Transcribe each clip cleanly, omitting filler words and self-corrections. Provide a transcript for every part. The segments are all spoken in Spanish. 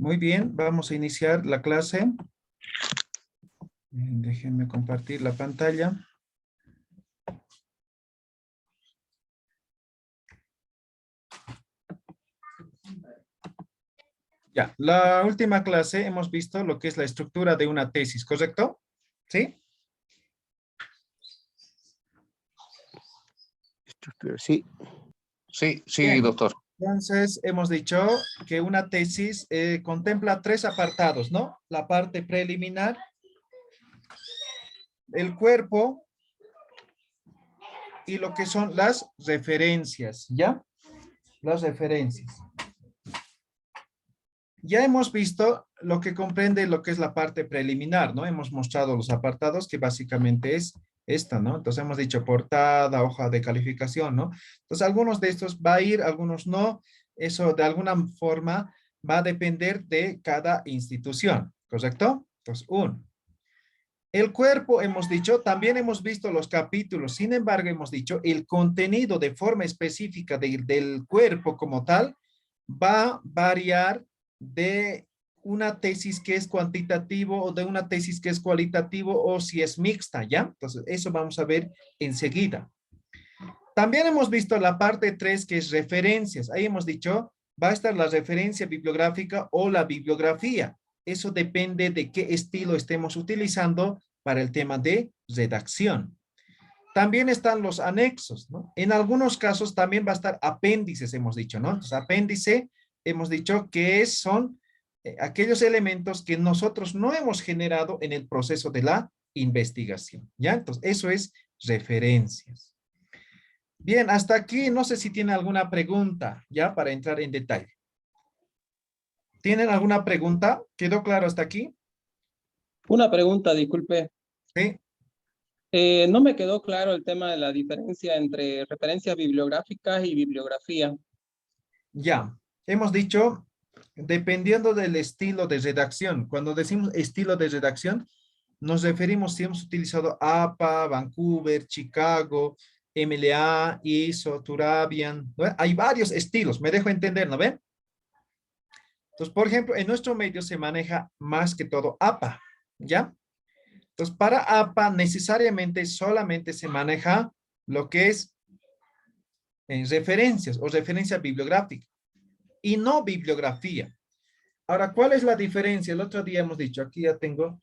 Muy bien, vamos a iniciar la clase. Déjenme compartir la pantalla. Ya, la última clase hemos visto lo que es la estructura de una tesis, ¿correcto? ¿Sí? Sí. Sí, Bien. doctor. Entonces, hemos dicho que una tesis contempla tres apartados, ¿no? La parte preliminar, el cuerpo y lo que son las referencias, ¿ya? Las referencias. Ya hemos visto lo que comprende lo que es la parte preliminar, ¿no? Hemos mostrado los apartados que básicamente es esta, ¿no? Entonces hemos dicho portada, hoja de calificación, ¿no? Entonces algunos de estos va a ir, algunos no. Eso de alguna forma va a depender de cada institución, ¿correcto? Entonces, uno. El cuerpo, hemos dicho, también hemos visto los capítulos, sin embargo, hemos dicho, el contenido de forma específica del cuerpo como tal va a variar de una tesis que es cuantitativo o de una tesis que es cualitativo o si es mixta, ¿ya? Entonces, eso vamos a ver enseguida. También hemos visto la parte 3 que es referencias. Ahí hemos dicho, va a estar la referencia bibliográfica o la bibliografía. Eso depende de qué estilo estemos utilizando para el tema de redacción. También están los anexos, ¿no? En algunos casos también va a estar apéndices, hemos dicho, ¿no? Entonces, apéndice, hemos dicho que son aquellos elementos que nosotros no hemos generado en el proceso de la investigación, ¿ya? Entonces, eso es referencias. Bien, hasta aquí, no sé si tiene alguna pregunta, ¿ya? Para entrar en detalle. ¿Tienen alguna pregunta? ¿Quedó claro hasta aquí? Una pregunta, disculpe. Sí. No me quedó claro el tema de la diferencia entre referencias bibliográficas y bibliografía. Ya, hemos dicho, dependiendo del estilo de redacción. Cuando decimos estilo de redacción, nos referimos si hemos utilizado APA, Vancouver, Chicago, MLA, ISO, Turabian, ¿no? Hay varios estilos, me dejo entender, ¿no ven? Entonces, por ejemplo, en nuestro medio se maneja más que todo APA, ¿ya? Entonces, para APA necesariamente solamente se maneja lo que es en referencias o referencia bibliográfica y no bibliografía. Ahora, ¿cuál es la diferencia? El otro día hemos dicho, aquí ya tengo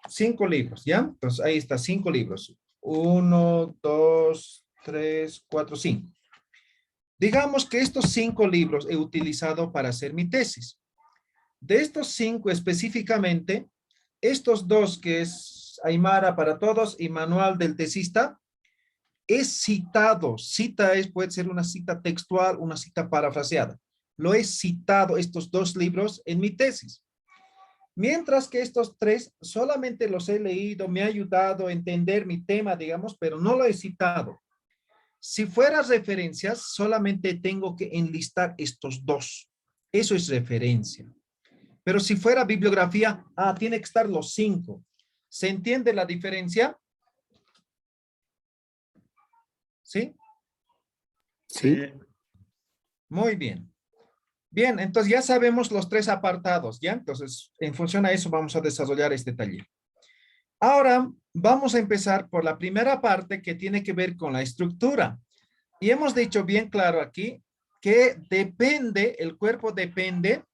5 libros, ¿ya? Entonces, ahí está, 5 libros. 1, 2, 3, 4, 5. Digamos que estos 5 libros he utilizado para hacer mi tesis. De estos 5 específicamente, estos 2 que es Aymara para Todos y Manual del Tesista, es citado. Cita puede ser una cita textual, una cita parafraseada. Lo he citado estos 2 libros en mi tesis. Mientras que estos 3 solamente los he leído, me ha ayudado a entender mi tema, digamos, pero no lo he citado. Si fuera referencias, solamente tengo que enlistar estos 2. Eso es referencia. Pero si fuera bibliografía, tiene que estar los 5. ¿Se entiende la diferencia? ¿Sí? Sí. Muy bien. Bien, entonces ya sabemos los 3 apartados, ¿ya? Entonces, en función a eso vamos a desarrollar este taller. Ahora, vamos a empezar por la primera parte que tiene que ver con la estructura. Y hemos dicho bien claro aquí que depende, el cuerpo depende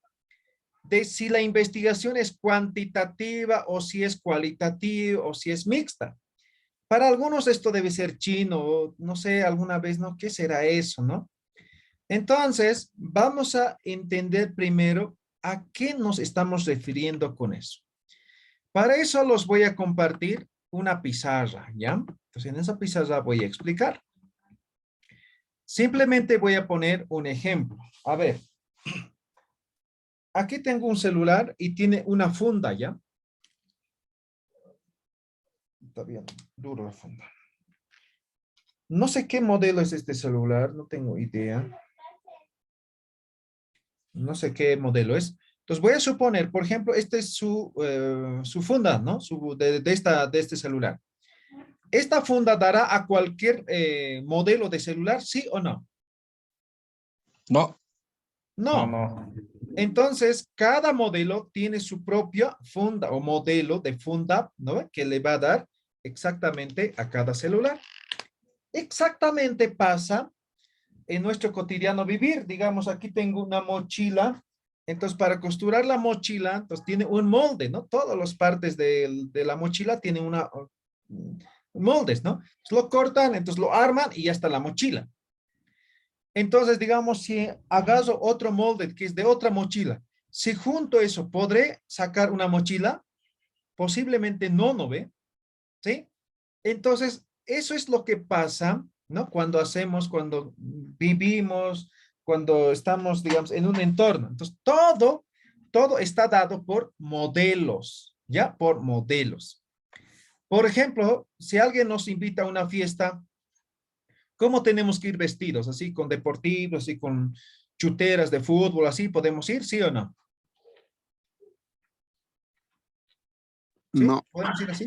de si la investigación es cuantitativa o si es cualitativa o si es mixta. Para algunos esto debe ser chino, o no sé, alguna vez, ¿no? ¿Qué será eso, no? Entonces, vamos a entender primero a qué nos estamos refiriendo con eso. Para eso los voy a compartir una pizarra, ¿ya? Entonces, en esa pizarra voy a explicar. Simplemente voy a poner un ejemplo. A ver, aquí tengo un celular y tiene una funda, ¿ya? Está bien duro la funda. No sé qué modelo es este celular, no tengo idea. No sé qué modelo es. Entonces voy a suponer, por ejemplo, este es su funda, ¿no? De este celular. ¿Esta funda dará a cualquier modelo de celular, sí o no? No. No. No. Entonces, cada modelo tiene su propia funda o modelo de funda, ¿no? Que le va a dar exactamente a cada celular. Exactamente pasa en nuestro cotidiano vivir. Digamos, aquí tengo una mochila. Entonces, para costurar la mochila, entonces tiene un molde, ¿no? Todas las partes de la mochila tienen moldes, ¿no? Entonces, lo cortan, entonces lo arman y ya está la mochila. Entonces, digamos, si agarro otro molde que es de otra mochila, si junto eso, ¿podré sacar una mochila? Posiblemente no, ¿no ve? ¿Sí? Entonces, eso es lo que pasa, ¿no? Cuando vivimos, cuando estamos, digamos, en un entorno. Entonces, todo está dado por modelos, ¿ya? Por modelos. Por ejemplo, si alguien nos invita a una fiesta, ¿cómo tenemos que ir vestidos? Así con deportivos, así con chuteras de fútbol, así podemos ir, ¿sí o no? ¿Sí? No, ¿Podemos ir así?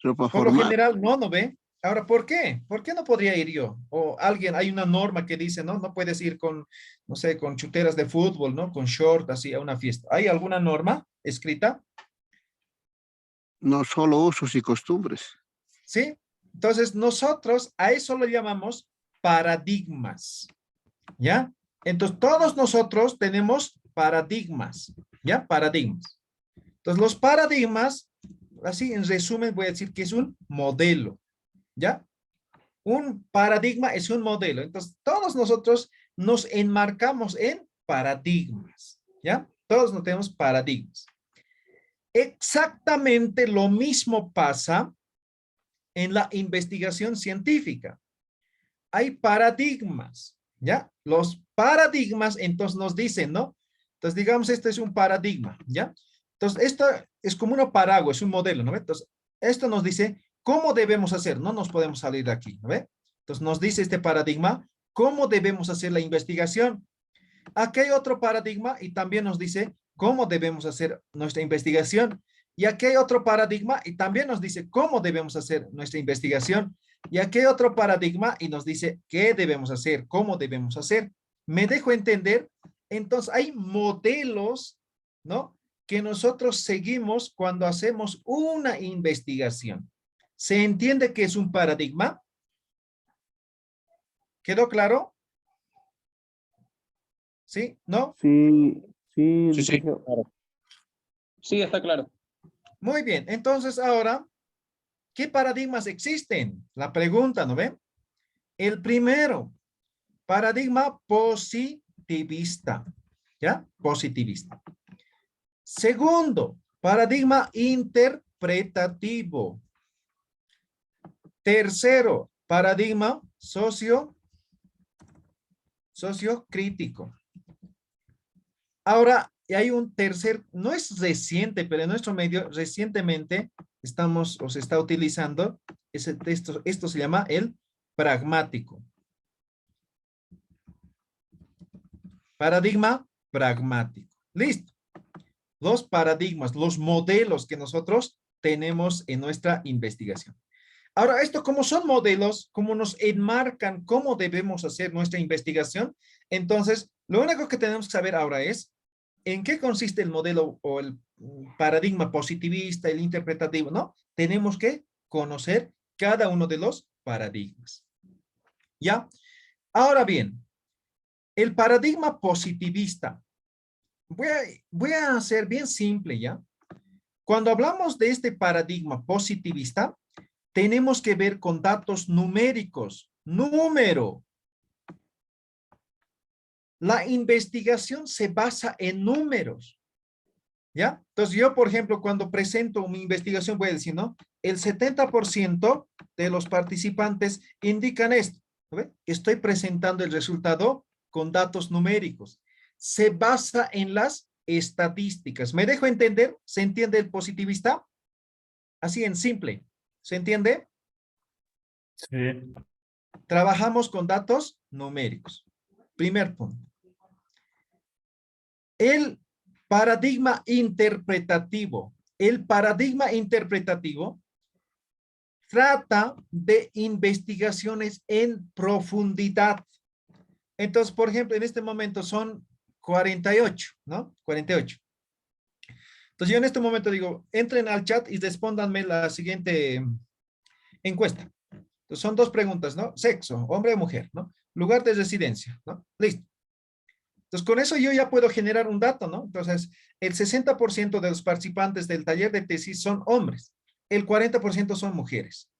ropa Por lo formal. general, no, ¿no ve? Ahora, ¿por qué? ¿Por qué no podría ir yo? O alguien, hay una norma que dice, no, no puedes ir con, no sé, con chuteras de fútbol, ¿no? Con short, así, a una fiesta. ¿Hay alguna norma escrita? No solo usos y costumbres. ¿Sí? Entonces, nosotros a eso lo llamamos paradigmas, ¿ya? Entonces, todos nosotros tenemos paradigmas, ¿ya? Paradigmas. Entonces, los paradigmas, así en resumen, voy a decir que es un modelo, ¿ya? Un paradigma es un modelo. Entonces, todos nosotros nos enmarcamos en paradigmas, ¿ya? Todos no tenemos paradigmas. Exactamente lo mismo pasa en la investigación científica. Hay paradigmas, ¿ya? Los paradigmas entonces nos dicen, ¿no? Entonces, digamos, este es un paradigma, ¿ya? Entonces, esto es como un paraguas, es un modelo, ¿no? Entonces, esto nos dice cómo debemos hacer, no nos podemos salir de aquí, ¿no ve? Entonces, nos dice este paradigma cómo debemos hacer la investigación. Aquí hay otro paradigma y también nos dice cómo debemos hacer nuestra investigación. Y aquí hay otro paradigma y también nos dice cómo debemos hacer nuestra investigación. Y aquí hay otro paradigma y nos dice qué debemos hacer, cómo debemos hacer. ¿Me dejo entender? Entonces hay modelos, ¿no? Que nosotros seguimos cuando hacemos una investigación. ¿Se entiende que es un paradigma? ¿Quedó claro? ¿Sí? ¿No? Sí, sí, Sí, sí, licenciado. claro. Sí, está claro. Muy bien. Entonces ahora, ¿qué paradigmas existen? La pregunta, ¿no ven? El primero, paradigma positivista, ¿ya? Positivista. Segundo, paradigma interpretativo. Tercero, paradigma sociocrítico. Ahora, hay un tercer, no es reciente, pero en nuestro medio recientemente estamos o se está utilizando ese texto, esto se llama el pragmático. Paradigma pragmático. Listo. Los paradigmas, los modelos que nosotros tenemos en nuestra investigación. Ahora, esto como son modelos, como nos enmarcan cómo debemos hacer nuestra investigación, entonces, lo único que tenemos que saber ahora es en qué consiste el modelo o el paradigma positivista, el interpretativo, ¿no? Tenemos que conocer cada uno de los paradigmas. ¿Ya? Ahora bien, el paradigma positivista, voy a hacer bien simple, ¿ya? Cuando hablamos de este paradigma positivista, tenemos que ver con datos numéricos. Número. La investigación se basa en números. ¿Ya? Entonces yo, por ejemplo, cuando presento mi investigación, voy a decir, ¿no? El 70% de los participantes indican esto. ¿Ve? Estoy presentando el resultado con datos numéricos. Se basa en las estadísticas. ¿Me dejo entender? ¿Se entiende el positivista? Así en simple. ¿Se entiende? Sí. Trabajamos con datos numéricos. Primer punto. El paradigma interpretativo. El paradigma interpretativo trata de investigaciones en profundidad. Entonces, por ejemplo, en este momento son 48, ¿no? 48. Entonces yo en este momento digo, entren al chat y respóndanme la siguiente encuesta. Entonces, son dos preguntas, ¿no? Sexo, hombre o mujer, ¿no? Lugar de residencia, ¿no? Listo. Entonces, con eso yo ya puedo generar un dato, ¿no? Entonces, el 60% de los participantes del taller de tesis son hombres, el 40% son mujeres.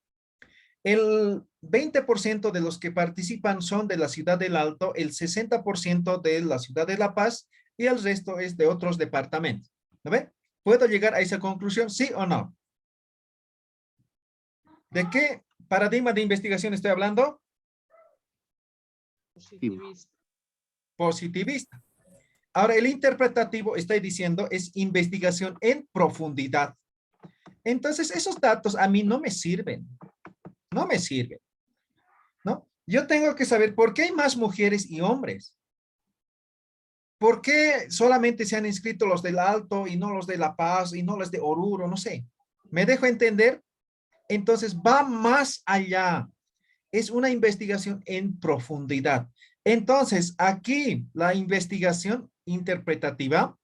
El 20% de los que participan son de la ciudad del Alto, el 60% de la ciudad de La Paz y el resto es de otros departamentos. ¿No ve? ¿Puedo llegar a esa conclusión, sí o no? ¿De qué paradigma de investigación estoy hablando? Positivista. Positivista. Ahora, el interpretativo, estoy diciendo, es investigación en profundidad. Entonces, esos datos a mí no me sirven. No me sirven, ¿no? Yo tengo que saber por qué hay más mujeres y hombres. ¿Por qué solamente se han inscrito los del Alto y no los de La Paz y no los de Oruro? No sé. ¿Me dejo entender? Entonces, va más allá. Es una investigación en profundidad. Entonces, aquí la investigación interpretativa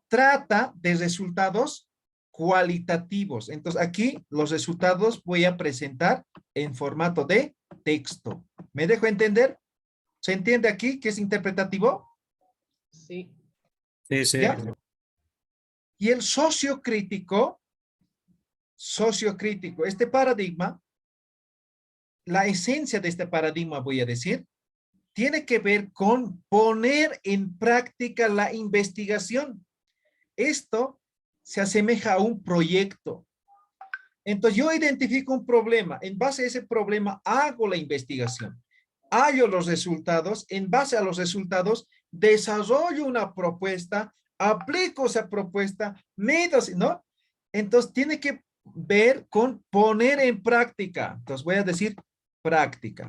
trata de resultados cualitativos. Entonces, aquí los resultados voy a presentar en formato de texto. ¿Me dejo entender? ¿Se entiende aquí que es interpretativo? Sí. Sí, sí. ¿Ya? Y el sociocrítico, este paradigma, la esencia de este paradigma, voy a decir, tiene que ver con poner en práctica la investigación. Esto se asemeja a un proyecto. Entonces yo identifico un problema, en base a ese problema hago la investigación, hallo los resultados, en base a los resultados desarrollo una propuesta, aplico esa propuesta, mido, ¿no? Entonces tiene que ver con poner en práctica. Entonces voy a decir práctica.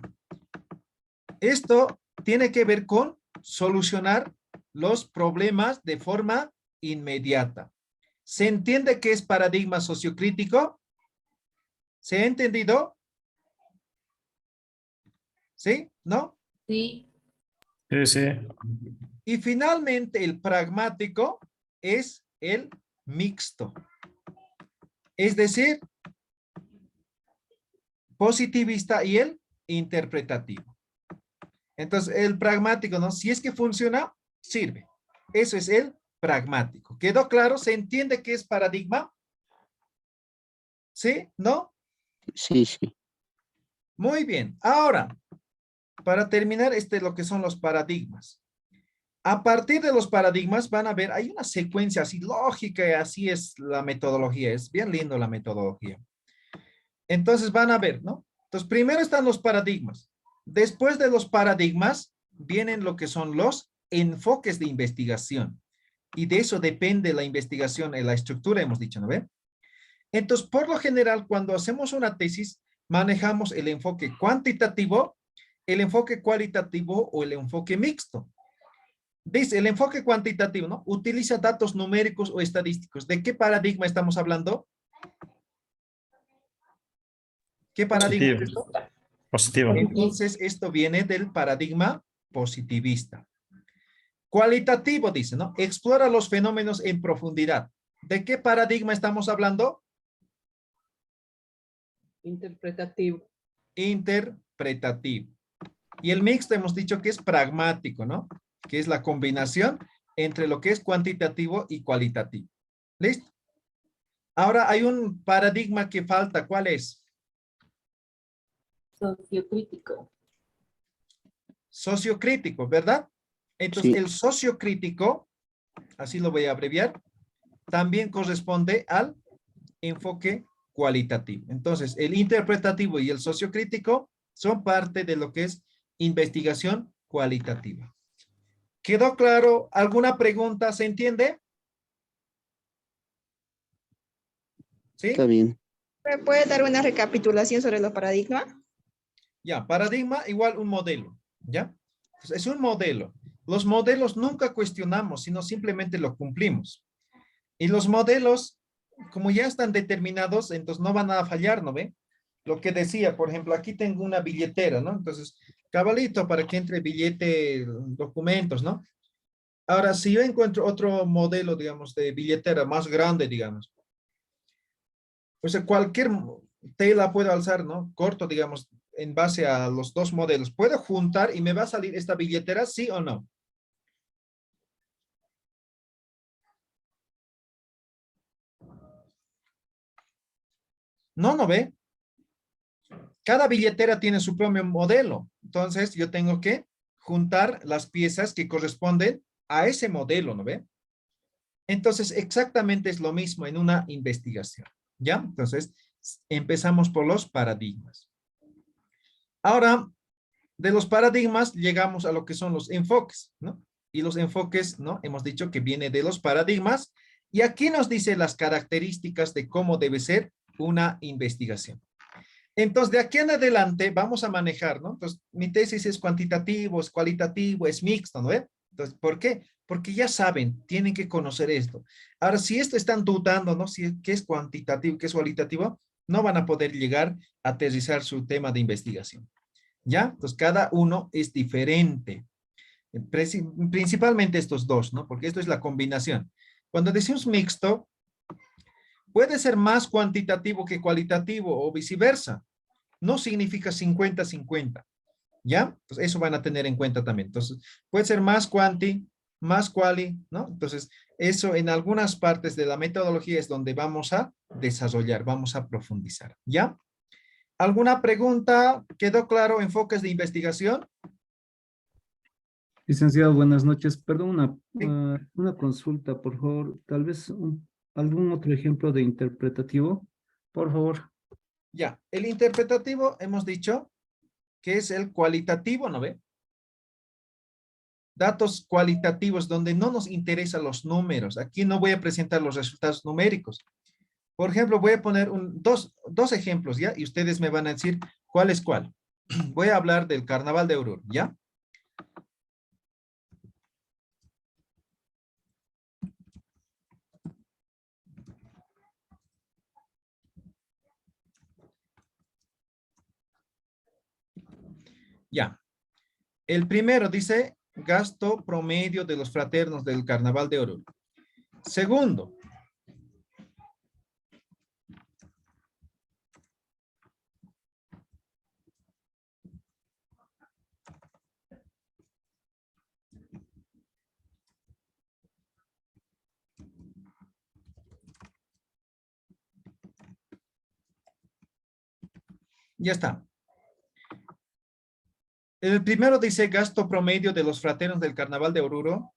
Esto tiene que ver con solucionar los problemas de forma inmediata. ¿Se entiende qué es paradigma sociocrítico? ¿Se ha entendido? ¿Sí? ¿No? Sí. Sí, sí. Y finalmente el pragmático es el mixto. Es decir, positivista y el interpretativo. Entonces, el pragmático, ¿no? Si es que funciona, sirve. Eso es el pragmático. ¿Quedó claro? ¿Se entiende qué es paradigma? ¿Sí? ¿No? Sí, sí. Muy bien. Ahora, para terminar, lo que son los paradigmas. A partir de los paradigmas van a ver, hay una secuencia así lógica y así es la metodología. Es bien lindo la metodología. Entonces van a ver, ¿no? Entonces, primero están los paradigmas. Después de los paradigmas vienen lo que son los enfoques de investigación. Y de eso depende la investigación, la estructura, hemos dicho, ¿no ve? Entonces, por lo general, cuando hacemos una tesis, manejamos el enfoque cuantitativo, el enfoque cualitativo o el enfoque mixto. Dice, el enfoque cuantitativo, ¿no? Utiliza datos numéricos o estadísticos. ¿De qué paradigma estamos hablando? ¿Qué paradigma es Positivo. esto? Positivo. Entonces, esto viene del paradigma positivista. Cualitativo, dice, ¿no? Explora los fenómenos en profundidad. ¿De qué paradigma estamos hablando? Interpretativo. Interpretativo. Y el mixto hemos dicho que es pragmático, ¿no? Que es la combinación entre lo que es cuantitativo y cualitativo. ¿Listo? Ahora hay un paradigma que falta. ¿Cuál es? Sociocrítico. Sociocrítico, ¿verdad? Entonces, Sí. el sociocrítico, así lo voy a abreviar, también corresponde al enfoque cualitativo. Entonces, el interpretativo y el sociocrítico son parte de lo que es investigación cualitativa. ¿Quedó claro? ¿Alguna pregunta? ¿Se entiende? ¿Sí? Está bien. ¿Me puede dar una recapitulación sobre los paradigmas? Ya, paradigma igual un modelo, ¿ya? Pues es un modelo. Los modelos nunca cuestionamos, sino simplemente lo cumplimos. Y los modelos, como ya están determinados, entonces no van a fallar, ¿no ve? Lo que decía, por ejemplo, aquí tengo una billetera, ¿no? Entonces, cabalito para que entre billete, documentos, ¿no? Ahora, si yo encuentro otro modelo, digamos, de billetera más grande, digamos, o sea, cualquier tela puedo alzar, ¿no? Corto, digamos, en base a los dos modelos. ¿Puedo juntar y me va a salir esta billetera, sí o no? No, no ve. Cada billetera tiene su propio modelo. Entonces, yo tengo que juntar las piezas que corresponden a ese modelo, ¿no ve? Entonces, exactamente es lo mismo en una investigación, ¿ya? Entonces, empezamos por los paradigmas. Ahora, de los paradigmas llegamos a lo que son los enfoques, ¿no? Y los enfoques, ¿no? Hemos dicho que viene de los paradigmas. Y aquí nos dice las características de cómo debe ser una investigación. Entonces, de aquí en adelante vamos a manejar, ¿no? Entonces, mi tesis es cuantitativo, es cualitativo, es mixto, ¿no? Entonces, ¿por qué? Porque ya saben, tienen que conocer esto. Ahora, si esto están dudando, ¿no? Si qué es cuantitativo, qué es cualitativo, no van a poder llegar a aterrizar su tema de investigación. ¿Ya? Entonces, cada uno es diferente. Principalmente estos dos, ¿no? Porque esto es la combinación. Cuando decimos mixto, puede ser más cuantitativo que cualitativo o viceversa. No significa 50-50, ¿ya? Entonces, eso van a tener en cuenta también. Entonces, puede ser más quanti, más quali, ¿no? Entonces, eso en algunas partes de la metodología es donde vamos a desarrollar, vamos a profundizar, ¿ya? ¿Alguna pregunta? ¿Quedó claro enfoques de investigación? Licenciado, buenas noches. Perdón, Sí. una consulta, por favor. Tal vez algún otro ejemplo de interpretativo, por favor. Ya, el interpretativo hemos dicho que es el cualitativo, ¿no ve? Datos cualitativos donde no nos interesan los números. Aquí no voy a presentar los resultados numéricos. Por ejemplo, voy a poner dos ejemplos, ¿ya? Y ustedes me van a decir cuál es cuál. Voy a hablar del Carnaval de Oruro, ¿ya? Ya. El primero dice gasto promedio de los fraternos del Carnaval de Oruro. Segundo, ya está. El primero dice gasto promedio de los fraternos del Carnaval de Oruro.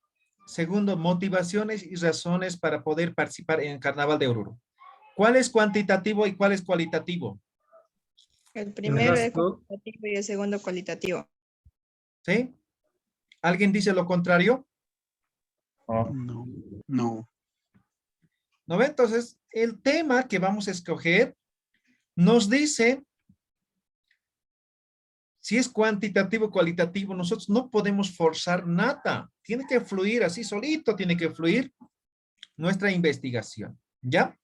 Segundo, motivaciones y razones para poder participar en el Carnaval de Oruro. ¿Cuál es cuantitativo y cuál es cualitativo? El primero es gasto. cuantitativo y el segundo cualitativo. ¿Sí? ¿Alguien dice lo contrario? No. No, no. ¿No ve? Entonces, el tema que vamos a escoger nos dice si es cuantitativo o cualitativo. Nosotros no podemos forzar nada. Tiene que fluir así solito, tiene que fluir nuestra investigación. ¿Ya?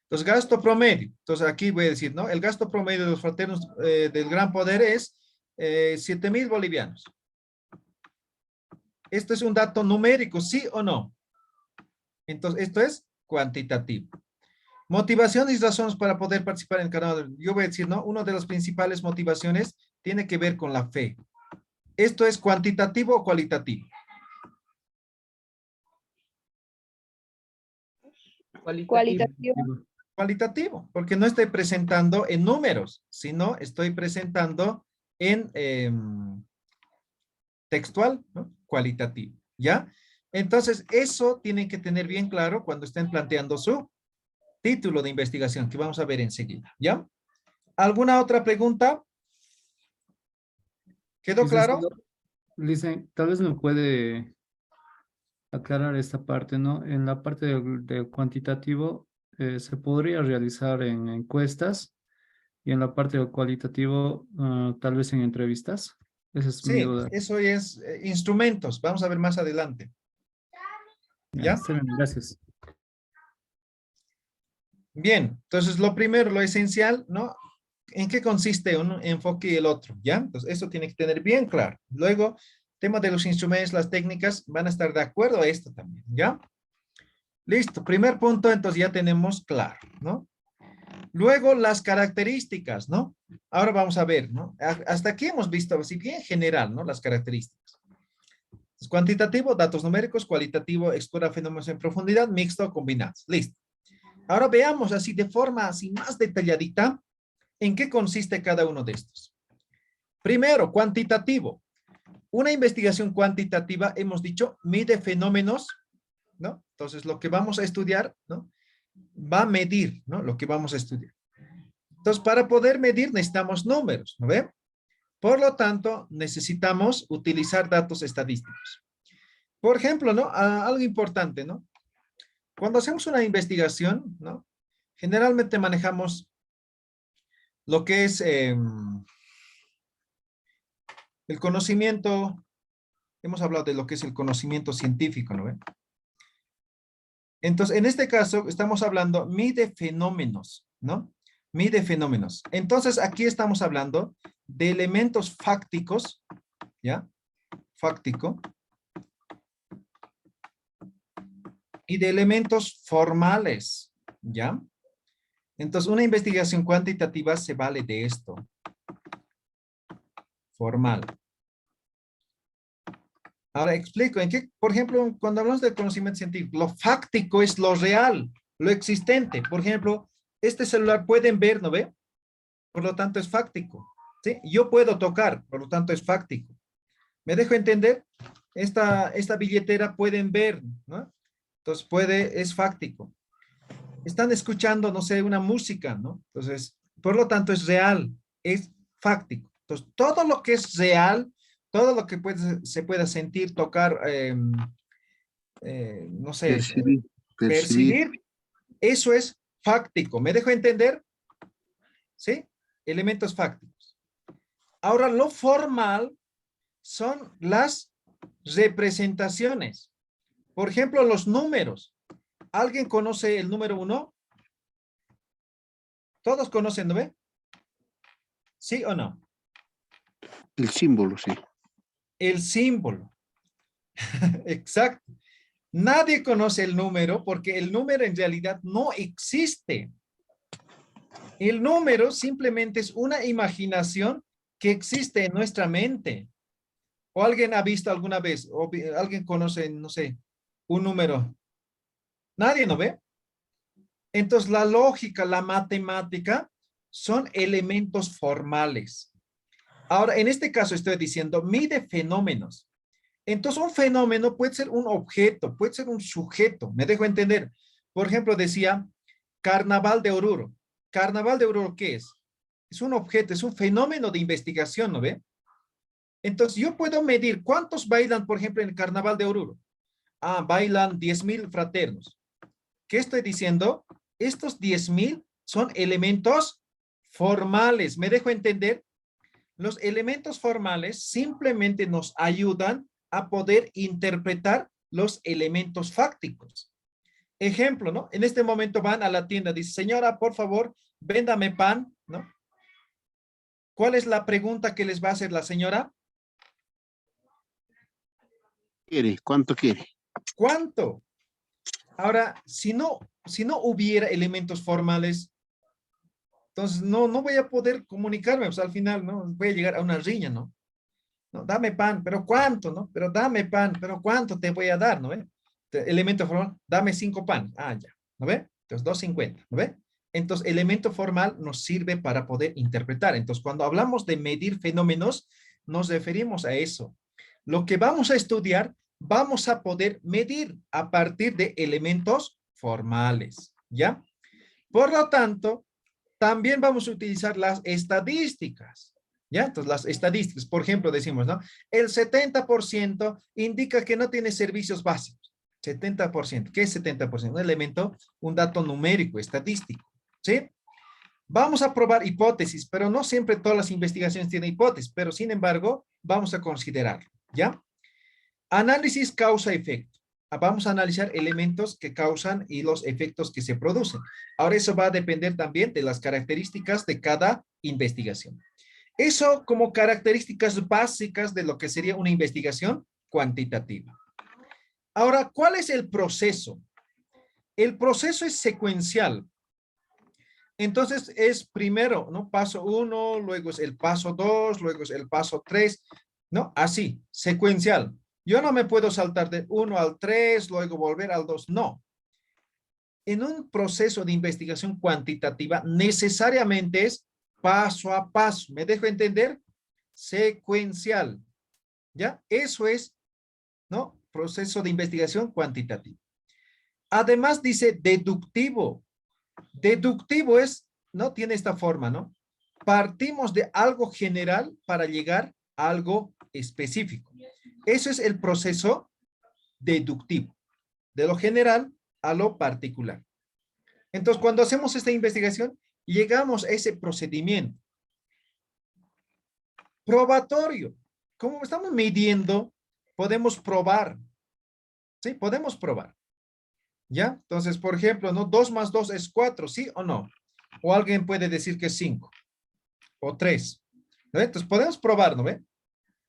Entonces, gasto promedio. Entonces, aquí voy a decir, ¿no? El gasto promedio de los fraternos del Gran Poder es 7,000 bolivianos. Esto es un dato numérico, ¿sí o no? Entonces, esto es cuantitativo. Motivaciones y razones para poder participar en el carnaval. Yo voy a decir, ¿no? Una de las principales motivaciones tiene que ver con la fe. ¿Esto es cuantitativo o cualitativo? Cualitativo. Cualitativo, porque no estoy presentando en números, sino estoy presentando en textual, ¿no? Cualitativo, ¿ya? Entonces, eso tienen que tener bien claro cuando estén planteando su título de investigación, que vamos a ver enseguida, ¿ya? ¿Alguna otra pregunta? ¿Quedó claro? Tal vez me puede aclarar esta parte, ¿no? En la parte del cuantitativo se podría realizar en encuestas y en la parte del cualitativo tal vez en entrevistas. Esa es mi Sí, duda. eso es instrumentos. Vamos a ver más adelante. ¿Ya? Está bien, gracias. Bien, entonces lo primero, lo esencial, ¿no? ¿En qué consiste un enfoque y el otro? ¿Ya? Entonces, eso tiene que tener bien claro. Luego, tema de los instrumentos, las técnicas, van a estar de acuerdo a esto también, ¿ya? Listo, primer punto, entonces ya tenemos claro, ¿no? Luego las características, ¿no? Ahora vamos a ver, ¿no? Hasta aquí hemos visto, así bien general, ¿no? Las características. Cuantitativo, datos numéricos; cualitativo, explora fenómenos en profundidad; mixto, combinados. Listo. Ahora veamos así de forma así más detalladita en qué consiste cada uno de estos. Primero, cuantitativo. Una investigación cuantitativa, hemos dicho, mide fenómenos, ¿no? Entonces, lo que vamos a estudiar, ¿no? Va a medir, ¿no? Lo que vamos a estudiar. Entonces, para poder medir necesitamos números, ¿no ve? Por lo tanto, necesitamos utilizar datos estadísticos. Por ejemplo, ¿no? Algo importante, ¿no? Cuando hacemos una investigación, ¿no? Generalmente manejamos lo que es el conocimiento. Hemos hablado de lo que es el conocimiento científico, ¿no ven? Entonces, en este caso, estamos hablando, mide fenómenos, ¿no? Mide fenómenos. Entonces, aquí estamos hablando de elementos fácticos, ¿ya? Fáctico. Y de elementos formales, ¿ya? Entonces, una investigación cuantitativa se vale de esto. Formal. Ahora explico, en qué, por ejemplo, cuando hablamos del conocimiento científico, lo fáctico es lo real, lo existente. Por ejemplo, este celular pueden ver, ¿no ve? Por lo tanto es fáctico, ¿sí? Yo puedo tocar, por lo tanto es fáctico. ¿Me dejo entender? Esta billetera pueden ver, ¿no? Entonces es fáctico. Están escuchando, no sé, una música, ¿no? Entonces, por lo tanto es real, es fáctico. Entonces, todo lo que es real, todo lo que se pueda sentir, tocar, no sé, percibir, eso es fáctico. ¿Me dejo entender? ¿Sí? Elementos fácticos. Ahora, lo formal son las representaciones. Por ejemplo, los números. ¿Alguien conoce el número 1? ¿Todos conocen, no ve? ¿Sí o no? El símbolo, sí. El símbolo. Exacto. Nadie conoce el número porque el número en realidad no existe. El número simplemente es una imaginación que existe en nuestra mente. ¿O alguien ha visto alguna vez? ¿O alguien conoce, no sé, un número? Nadie, ¿no ve? Entonces, la lógica, la matemática son elementos formales. Ahora, en este caso estoy diciendo, mide fenómenos. Entonces, un fenómeno puede ser un objeto, puede ser un sujeto. ¿Me dejo entender? Por ejemplo, decía, Carnaval de Oruro. ¿Carnaval de Oruro qué es? Es un objeto, es un fenómeno de investigación, ¿no ve? Entonces, yo puedo medir cuántos bailan, por ejemplo, en el Carnaval de Oruro. Ah, bailan 10,000 fraternos. ¿Qué estoy diciendo? Estos 10,000 son elementos formales. ¿Me dejo entender? Los elementos formales simplemente nos ayudan a poder interpretar los elementos fácticos. Ejemplo, ¿no? En este momento van a la tienda, dice, señora, por favor, véndame pan, ¿no? ¿Cuál es la pregunta que les va a hacer la señora? ¿Cuánto quiere? ¿Cuánto? Ahora, si no hubiera elementos formales, entonces no voy a poder comunicarme, pues al final, ¿no? Voy a llegar a una riña, ¿no? No, dame pan, pero ¿cuánto, no? Pero dame pan, pero ¿cuánto te voy a dar, no ve? Elemento formal, dame 5 pan. Ah, ya, ¿no ve? Entonces 2.50, ¿no ve? Entonces, elemento formal nos sirve para poder interpretar. Entonces, cuando hablamos de medir fenómenos, nos referimos a eso. Lo que vamos a estudiar, vamos a poder medir a partir de elementos formales, ¿ya? Por lo tanto, también vamos a utilizar las estadísticas, ¿ya? Entonces, las estadísticas, por ejemplo, decimos, ¿no? El 70% indica que no tiene servicios básicos. 70%. ¿Qué es 70%? Un elemento, un dato numérico, estadístico, ¿sí? Vamos a probar hipótesis, pero no siempre todas las investigaciones tienen hipótesis, pero sin embargo, vamos a considerarlo, ¿ya? Análisis causa-efecto. Vamos a analizar elementos que causan y los efectos que se producen. Ahora eso va a depender también de las características de cada investigación. Eso como características básicas de lo que sería una investigación cuantitativa. Ahora, ¿cuál es el proceso? El proceso es secuencial. Entonces es primero, ¿no? Paso 1, luego es el paso 2, luego es el paso 3, ¿no? Así, secuencial. Yo no me puedo saltar de 1 al 3, luego volver al 2, no. En un proceso de investigación cuantitativa necesariamente es paso a paso. ¿Me dejo entender? Secuencial. ¿Ya? Eso es, ¿no? Proceso de investigación cuantitativa. Además dice deductivo. Deductivo es, ¿no? Tiene esta forma, ¿no? Partimos de algo general para llegar a algo específico. Eso es el proceso deductivo. De lo general a lo particular. Entonces, cuando hacemos esta investigación, llegamos a ese procedimiento. Probatorio. Como estamos midiendo, podemos probar. ¿Sí? Podemos probar. ¿Ya? Entonces, por ejemplo, ¿no? 2 más 2 es 4, ¿sí o no? O alguien puede decir que es 5 o 3. ¿No? Entonces, podemos probar, ¿no ve?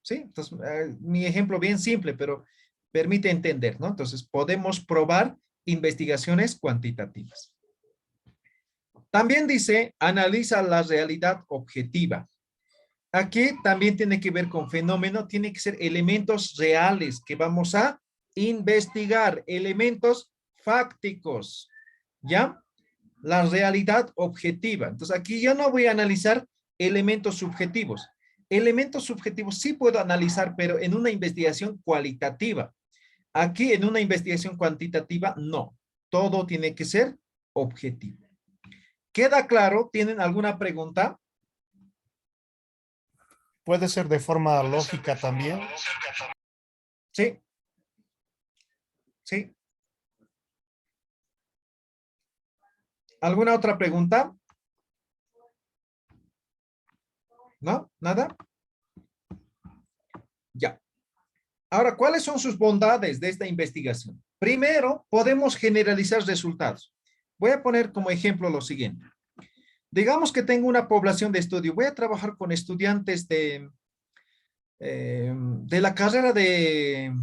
¿Sí? Entonces, mi ejemplo bien simple, pero permite entender, ¿no? Entonces, podemos probar investigaciones cuantitativas. También dice, analiza la realidad objetiva. Aquí también tiene que ver con fenómeno, tiene que ser elementos reales que vamos a investigar, elementos fácticos, ¿ya? La realidad objetiva. Entonces, aquí yo no voy a analizar elementos subjetivos. Elementos subjetivos sí puedo analizar, pero en una investigación cualitativa. Aquí en una investigación cuantitativa, no. Todo tiene que ser objetivo. ¿Queda claro? ¿Tienen alguna pregunta? Puede ser de forma lógica también. Sí. Sí. ¿Alguna otra pregunta? ¿No? ¿Nada? Ya. Ahora, ¿cuáles son sus bondades de esta investigación? Primero, podemos generalizar resultados. Voy a poner como ejemplo lo siguiente. Digamos que tengo una población de estudio. Voy a trabajar con estudiantes de la carrera de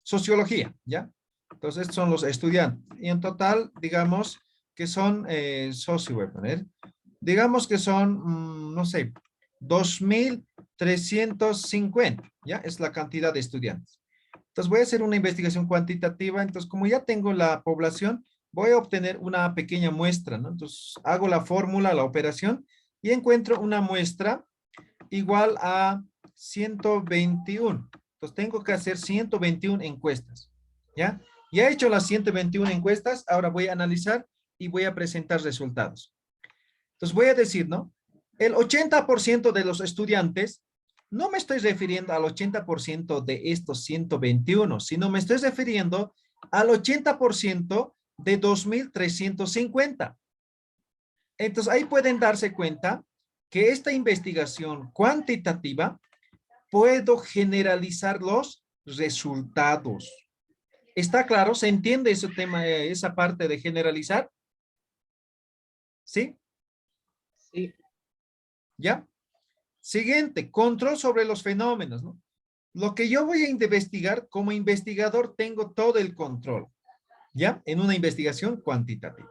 sociología, ¿ya? Entonces, estos son los estudiantes. Y en total, digamos que son, voy a poner, digamos que son, no sé, 2,350, ¿ya? Es la cantidad de estudiantes. Entonces, voy a hacer una investigación cuantitativa. Entonces, como ya tengo la población, voy a obtener una pequeña muestra, ¿no? Entonces, hago la fórmula, la operación, y encuentro una muestra igual a 121. Entonces, tengo que hacer 121 encuestas, ¿ya? Ya he hecho las 121 encuestas, ahora voy a analizar y voy a presentar resultados. Entonces, voy a decir, ¿no? El 80% de los estudiantes, no me estoy refiriendo al 80% de estos 121, sino me estoy refiriendo al 80% de 2,350. Entonces, ahí pueden darse cuenta que esta investigación cuantitativa puedo generalizar los resultados. ¿Está claro? ¿Se entiende ese tema, esa parte de generalizar? ¿Sí? Sí. ¿Ya? Siguiente, control sobre los fenómenos, ¿no? Lo que yo voy a investigar, como investigador tengo todo el control, ¿ya? En una investigación cuantitativa.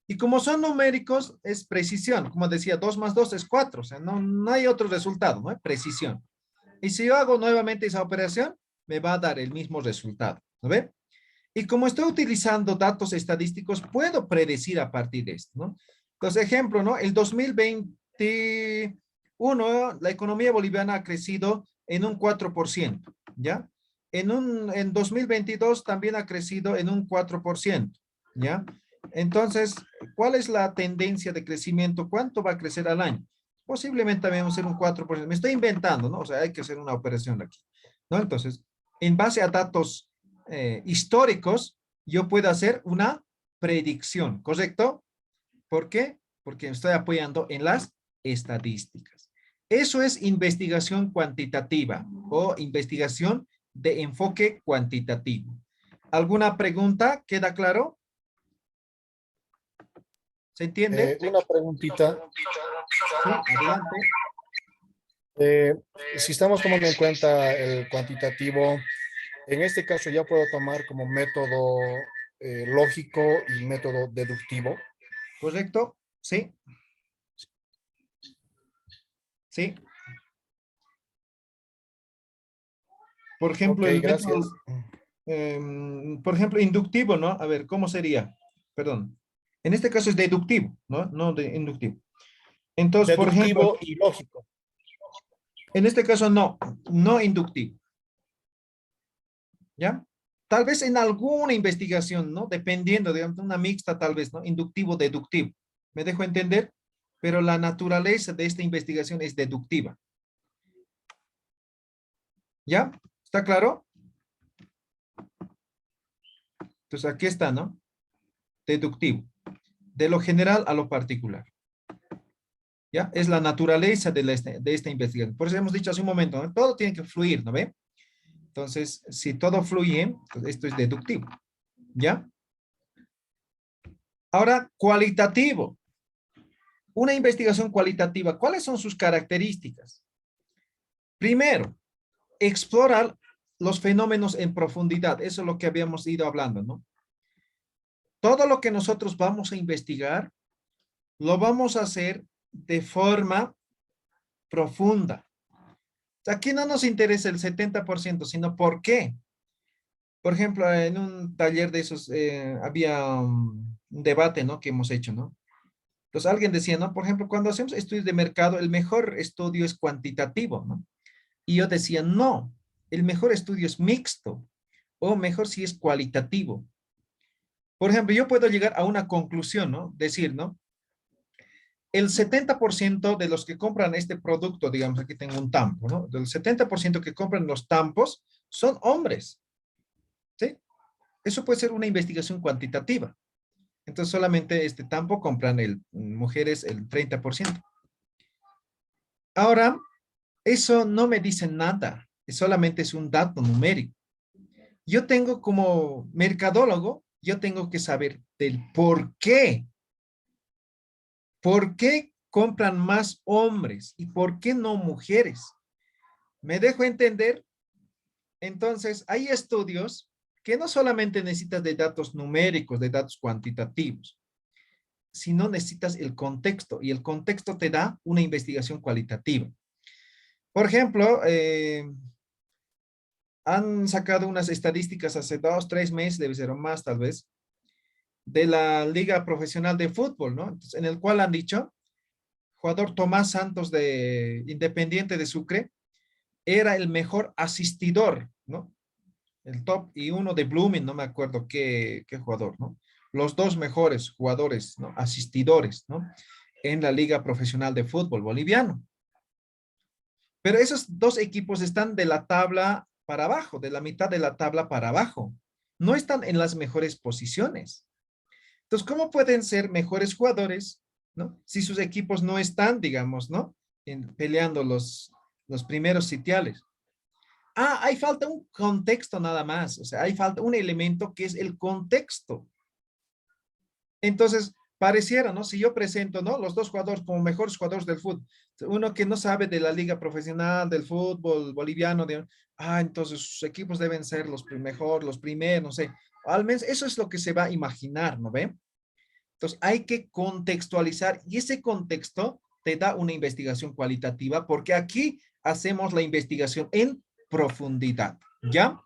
Y como son numéricos, es precisión. Como decía, 2 más 2 es 4. O sea, no hay otro resultado, ¿no? Precisión. Y si yo hago nuevamente esa operación, me va a dar el mismo resultado. ¿No ve? Y como estoy utilizando datos estadísticos, puedo predecir a partir de esto, ¿no? Entonces, ejemplo, ¿no? El 2021, la economía boliviana ha crecido en un 4%, ¿ya? En 2022 también ha crecido en un 4%, ¿ya? Entonces, ¿cuál es la tendencia de crecimiento? ¿Cuánto va a crecer al año? Posiblemente también va a ser un 4%. Me estoy inventando, ¿no? O sea, hay que hacer una operación aquí, ¿no? Entonces, en base a datos históricos, yo puedo hacer una predicción, ¿correcto? ¿Por qué? Porque me estoy apoyando en las estadísticas. Eso es investigación cuantitativa o investigación de enfoque cuantitativo. ¿Alguna pregunta? ¿Queda claro? ¿Se entiende? Una preguntita. Sí, adelante. Eh, si estamos tomando en cuenta el cuantitativo, en este caso ya puedo tomar como método lógico y método deductivo. ¿Correcto? Sí. Sí. Por ejemplo, Ok, el método, gracias. por ejemplo, inductivo, ¿no? A ver, ¿cómo sería? Perdón. En este caso es deductivo, ¿no? No de inductivo. Entonces, por ejemplo, Deductivo y lógico. en este caso no, no inductivo, ¿ya? Tal vez en alguna investigación, ¿no? Dependiendo, digamos, una mixta tal vez, ¿no? Inductivo, deductivo. ¿Me dejo entender? Pero la naturaleza de esta investigación es deductiva. ¿Ya? ¿Está claro? Entonces aquí está, ¿no? Deductivo. De lo general a lo particular. ¿Ya? Es la naturaleza de esta investigación. Por eso hemos dicho hace un momento, ¿no? Todo tiene que fluir, ¿no ve? Entonces, si todo fluye, pues esto es deductivo. ¿Ya? Ahora, cualitativo. Una investigación cualitativa, ¿cuáles son sus características? Primero, explorar los fenómenos en profundidad. Eso es lo que habíamos ido hablando, ¿no? Todo lo que nosotros vamos a investigar, lo vamos a hacer de forma profunda. Aquí no nos interesa el 70%, sino por qué. Por ejemplo, en un taller de esos había un debate, ¿no? Que hemos hecho, ¿no? Entonces alguien decía, ¿no? Por ejemplo, cuando hacemos estudios de mercado, el mejor estudio es cuantitativo, ¿no? Y yo decía, no, el mejor estudio es mixto, o mejor si es cualitativo. Por ejemplo, yo puedo llegar a una conclusión, ¿no? Decir, ¿no? El 70% de los que compran este producto, digamos, aquí tengo un tampo, ¿no? Del 70% que compran los tampos son hombres, ¿sí? Eso puede ser una investigación cuantitativa. Entonces, solamente este tampo compran mujeres el 30%. Ahora, eso no me dice nada, solamente es un dato numérico. Yo tengo como mercadólogo, yo tengo que saber del por qué. ¿Por qué compran más hombres y por qué no mujeres? ¿Me dejo entender? Entonces, hay estudios que no solamente necesitas de datos numéricos, de datos cuantitativos, sino necesitas el contexto y el contexto te da una investigación cualitativa. Por ejemplo, han sacado unas estadísticas hace 2, 3 meses, debe ser o más tal vez, de la Liga Profesional de Fútbol, ¿no? Entonces, en el cual han dicho, jugador Tomás Santos de Independiente de Sucre, era el mejor asistidor, ¿no? El top y uno de Blooming, no me acuerdo qué jugador, ¿no? Los dos mejores jugadores, ¿no? Asistidores, ¿no? En la Liga Profesional de Fútbol boliviano. Pero esos dos equipos están de la tabla para abajo, de la mitad de la tabla para abajo. No están en las mejores posiciones. Entonces, ¿cómo pueden ser mejores jugadores, ¿no? Si sus equipos no están, digamos, ¿no? Peleando los primeros sitiales. Ah, hay falta un contexto nada más. O sea, hay falta un elemento que es el contexto. Entonces, pareciera, ¿no? Si yo presento, ¿no? Los dos jugadores como mejores jugadores del fútbol, uno que no sabe de la liga profesional, del fútbol boliviano, entonces sus equipos deben ser los mejores, los primeros, no sé. Al menos eso es lo que se va a imaginar, ¿no ve? Entonces, hay que contextualizar y ese contexto te da una investigación cualitativa porque aquí hacemos la investigación en profundidad, ¿ya?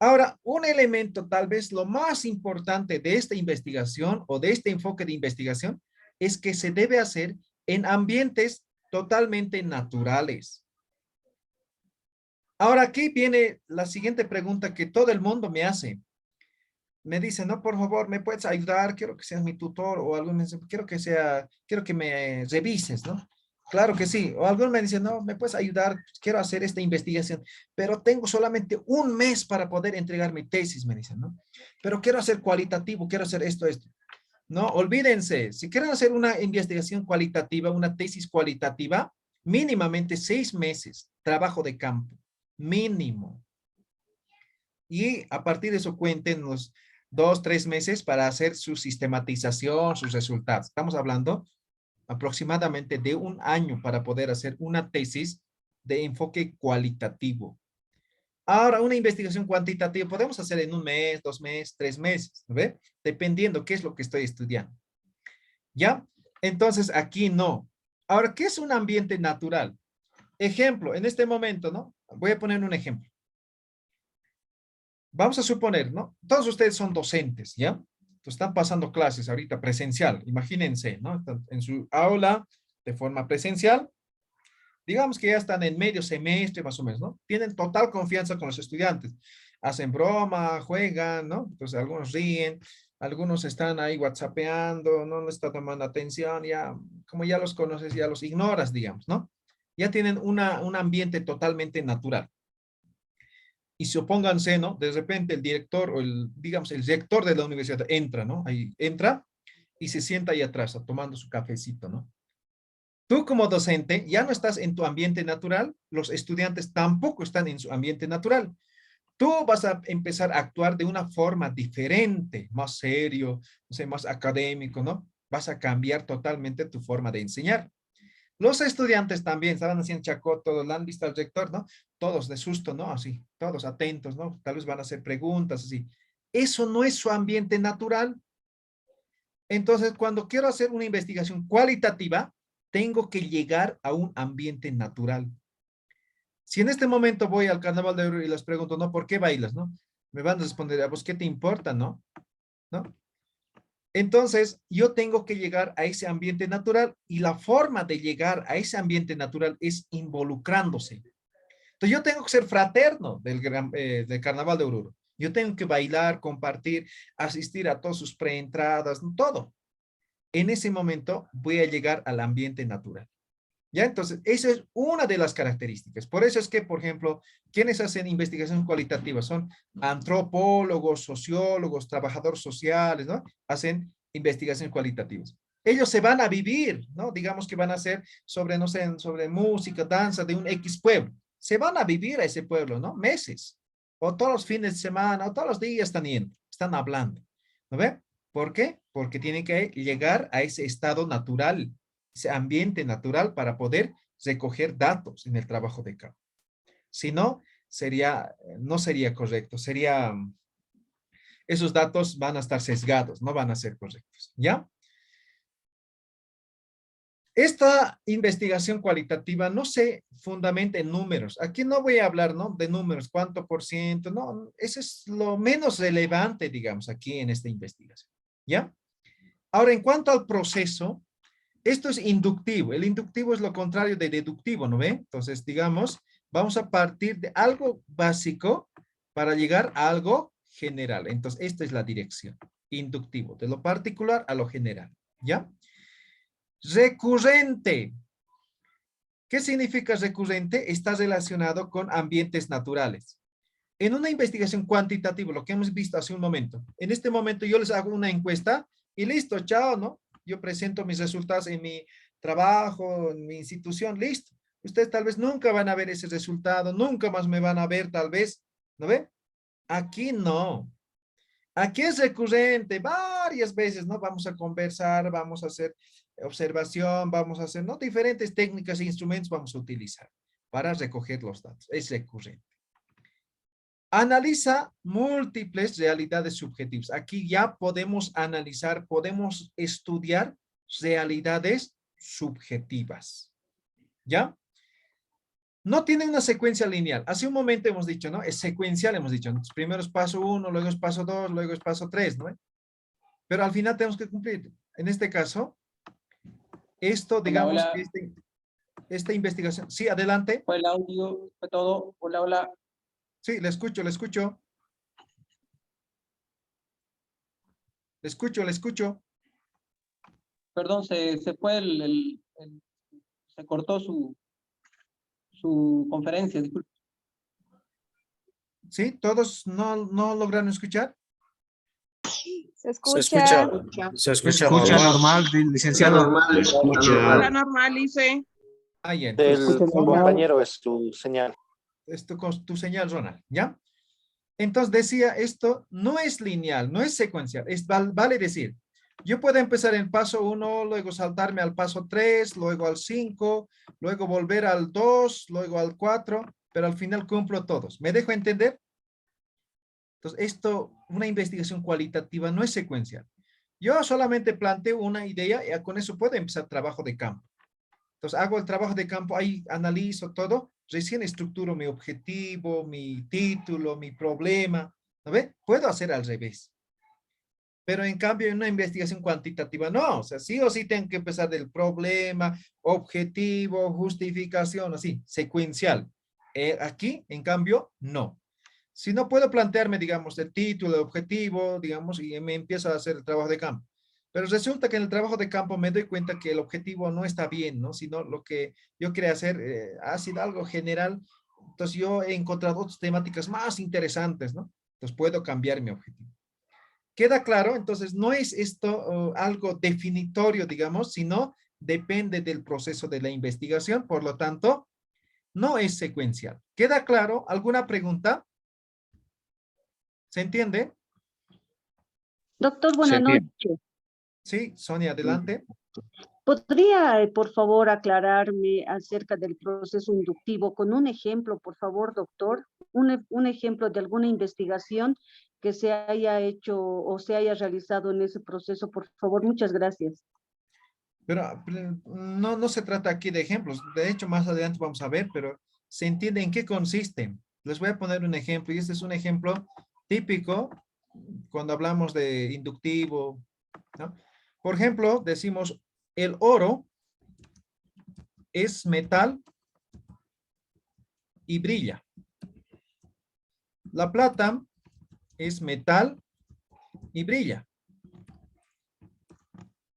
Ahora, un elemento tal vez lo más importante de esta investigación o de este enfoque de investigación es que se debe hacer en ambientes totalmente naturales. Ahora, aquí viene la siguiente pregunta que todo el mundo me hace. Me dice, no, por favor, ¿me puedes ayudar? Quiero que seas mi tutor o algo me dice, quiero que me revises, ¿no? Claro que sí. O algunos me dicen, no, ¿me puedes ayudar? Quiero hacer esta investigación, pero tengo solamente un mes para poder entregar mi tesis, me dicen, ¿no? Pero quiero hacer cualitativo, quiero hacer esto. No, olvídense, si quieren hacer una investigación cualitativa, una tesis cualitativa, mínimamente 6 meses, trabajo de campo, mínimo. Y a partir de eso cuenten los 2, 3 meses para hacer su sistematización, sus resultados. Estamos hablando aproximadamente de un año para poder hacer una tesis de enfoque cualitativo. Ahora, una investigación cuantitativa podemos hacer en 1 mes, 2 meses, 3 meses, ¿no ve? Dependiendo qué es lo que estoy estudiando. ¿Ya? Entonces, aquí no. Ahora, ¿qué es un ambiente natural? Ejemplo, en este momento, ¿no? Voy a poner un ejemplo. Vamos a suponer, ¿no? Todos ustedes son docentes, ¿ya? Entonces, están pasando clases ahorita presencial, imagínense, ¿no? Están en su aula de forma presencial. Digamos que ya están en medio semestre más o menos, ¿no? Tienen total confianza con los estudiantes. Hacen broma, juegan, ¿no? Entonces algunos ríen, algunos están ahí whatsappeando, no les está tomando atención, ya, como ya los conoces, ya los ignoras, digamos, ¿no? Ya tienen un ambiente totalmente natural. Y supónganse, ¿no? De repente el director o digamos, el rector de la universidad entra, ¿no? Ahí entra y se sienta ahí atrás, tomando su cafecito, ¿no? Tú como docente ya no estás en tu ambiente natural, los estudiantes tampoco están en su ambiente natural. Tú vas a empezar a actuar de una forma diferente, más serio, no sé, más académico, ¿no? Vas a cambiar totalmente tu forma de enseñar. Los estudiantes también estaban haciendo chacot, todos la han visto al rector, ¿no? Todos de susto, ¿no? Así, todos atentos, ¿no? Tal vez van a hacer preguntas, así. Eso no es su ambiente natural. Entonces, cuando quiero hacer una investigación cualitativa, tengo que llegar a un ambiente natural. Si en este momento voy al Carnaval de Oruro y les pregunto, ¿no? ¿Por qué bailas, no? Me van a responder, ¿a vos qué te importa, no? ¿No? Entonces, yo tengo que llegar a ese ambiente natural y la forma de llegar a ese ambiente natural es involucrándose. Entonces, yo tengo que ser fraterno del Carnaval de Oruro. Yo tengo que bailar, compartir, asistir a todas sus preentradas, todo. En ese momento voy a llegar al ambiente natural. ¿Ya? Entonces, esa es una de las características. Por eso es que, por ejemplo, quienes hacen investigación cualitativa son antropólogos, sociólogos, trabajadores sociales, ¿no? Hacen investigación cualitativas. Ellos se van a vivir, ¿no? Digamos que van a hacer sobre, no sé, sobre música, danza de un X pueblo. Se van a vivir a ese pueblo, ¿no? Meses. O todos los fines de semana, o todos los días están yendo, están hablando. ¿No ve? ¿Por qué? Porque tienen que llegar a ese estado natural, ese ambiente natural para poder recoger datos en el trabajo de campo. Si no, no sería correcto, esos datos van a estar sesgados, no van a ser correctos, ¿ya? Esta investigación cualitativa no se fundamenta en números. Aquí no voy a hablar, ¿no? De números, cuánto por ciento, no, eso es lo menos relevante, digamos, aquí en esta investigación, ¿ya? Ahora, en cuanto al proceso, esto es inductivo. El inductivo es lo contrario de deductivo, ¿no ve? Entonces, digamos, vamos a partir de algo básico para llegar a algo general. Entonces, esta es la dirección. Inductivo, de lo particular a lo general, ¿ya? Recurrente. ¿Qué significa recurrente? Está relacionado con ambientes naturales. En una investigación cuantitativa, lo que hemos visto hace un momento, en este momento yo les hago una encuesta y listo, chao, ¿no? Yo presento mis resultados en mi trabajo, en mi institución, listo. Ustedes tal vez nunca van a ver ese resultado, nunca más me van a ver tal vez, ¿no ve? Aquí no. Aquí es recurrente, varias veces, ¿no? Vamos a conversar, vamos a hacer observación, vamos a hacer, ¿no? Diferentes técnicas e instrumentos vamos a utilizar para recoger los datos. Es recurrente. Analiza múltiples realidades subjetivas. Aquí ya podemos analizar, podemos estudiar realidades subjetivas. ¿Ya? No tiene una secuencia lineal. Hace un momento hemos dicho, ¿no? Es secuencial, hemos dicho. ¿No? Primero es paso 1, luego es paso 2, luego es paso 3, ¿no? Pero al final tenemos que cumplir. En este caso, esto, digamos, Hola. esta investigación. Sí, adelante. Fue el audio, fue todo. Hola, hola. Sí, le escucho, le escucho. Le escucho, le escucho. Perdón, se fue se cortó su conferencia, disculpe. ¿Sí? ¿Todos no lograron escuchar? Se escucha. Se escucha normal, licenciado. Está normal, dice. Ah, ya, Del entonces, compañero es tu señal. esto con tu señal, Ronald, ¿ya? Entonces decía, esto no es lineal, no es secuencial. Vale decir, Yo puedo empezar en paso 1, luego saltarme al paso 3, luego al 5, luego volver al 2, luego al 4, pero al final cumplo todos. ¿Me dejo entender? Entonces, una investigación cualitativa no es secuencial. Yo solamente planteo una idea y con eso puedo empezar trabajo de campo. Entonces, hago el trabajo de campo, ahí analizo todo, recién estructuro mi objetivo, mi título, mi problema, ¿no ve? Puedo hacer al revés. Pero en cambio, en una investigación cuantitativa, no. O sea, sí o sí tengo que empezar del problema, objetivo, justificación, así, secuencial. Aquí, en cambio, no. Si no puedo plantearme, digamos, el título, el objetivo, digamos, y me empiezo a hacer el trabajo de campo. Pero resulta que en el trabajo de campo me doy cuenta que el objetivo no está bien, ¿no? Sino lo que yo quería hacer ha sido algo general. Entonces yo he encontrado otras temáticas más interesantes, ¿no? Entonces puedo cambiar mi objetivo. ¿Queda claro? Entonces no es esto algo definitorio, digamos, sino depende del proceso de la investigación. Por lo tanto, no es secuencial. ¿Queda claro? ¿Alguna pregunta? ¿Se entiende? Doctor, buenas noches. Sí, Sonia, adelante. ¿Podría, por favor, aclararme acerca del proceso inductivo con un ejemplo, por favor, doctor? Un ejemplo de alguna investigación que se haya hecho o se haya realizado en ese proceso, por favor. Muchas gracias. Pero no se trata aquí de ejemplos. De hecho, más adelante vamos a ver, pero se entiende en qué consiste. Les voy a poner un ejemplo, y este es un ejemplo típico cuando hablamos de inductivo, ¿no? Por ejemplo, decimos, el oro es metal y brilla. La plata es metal y brilla.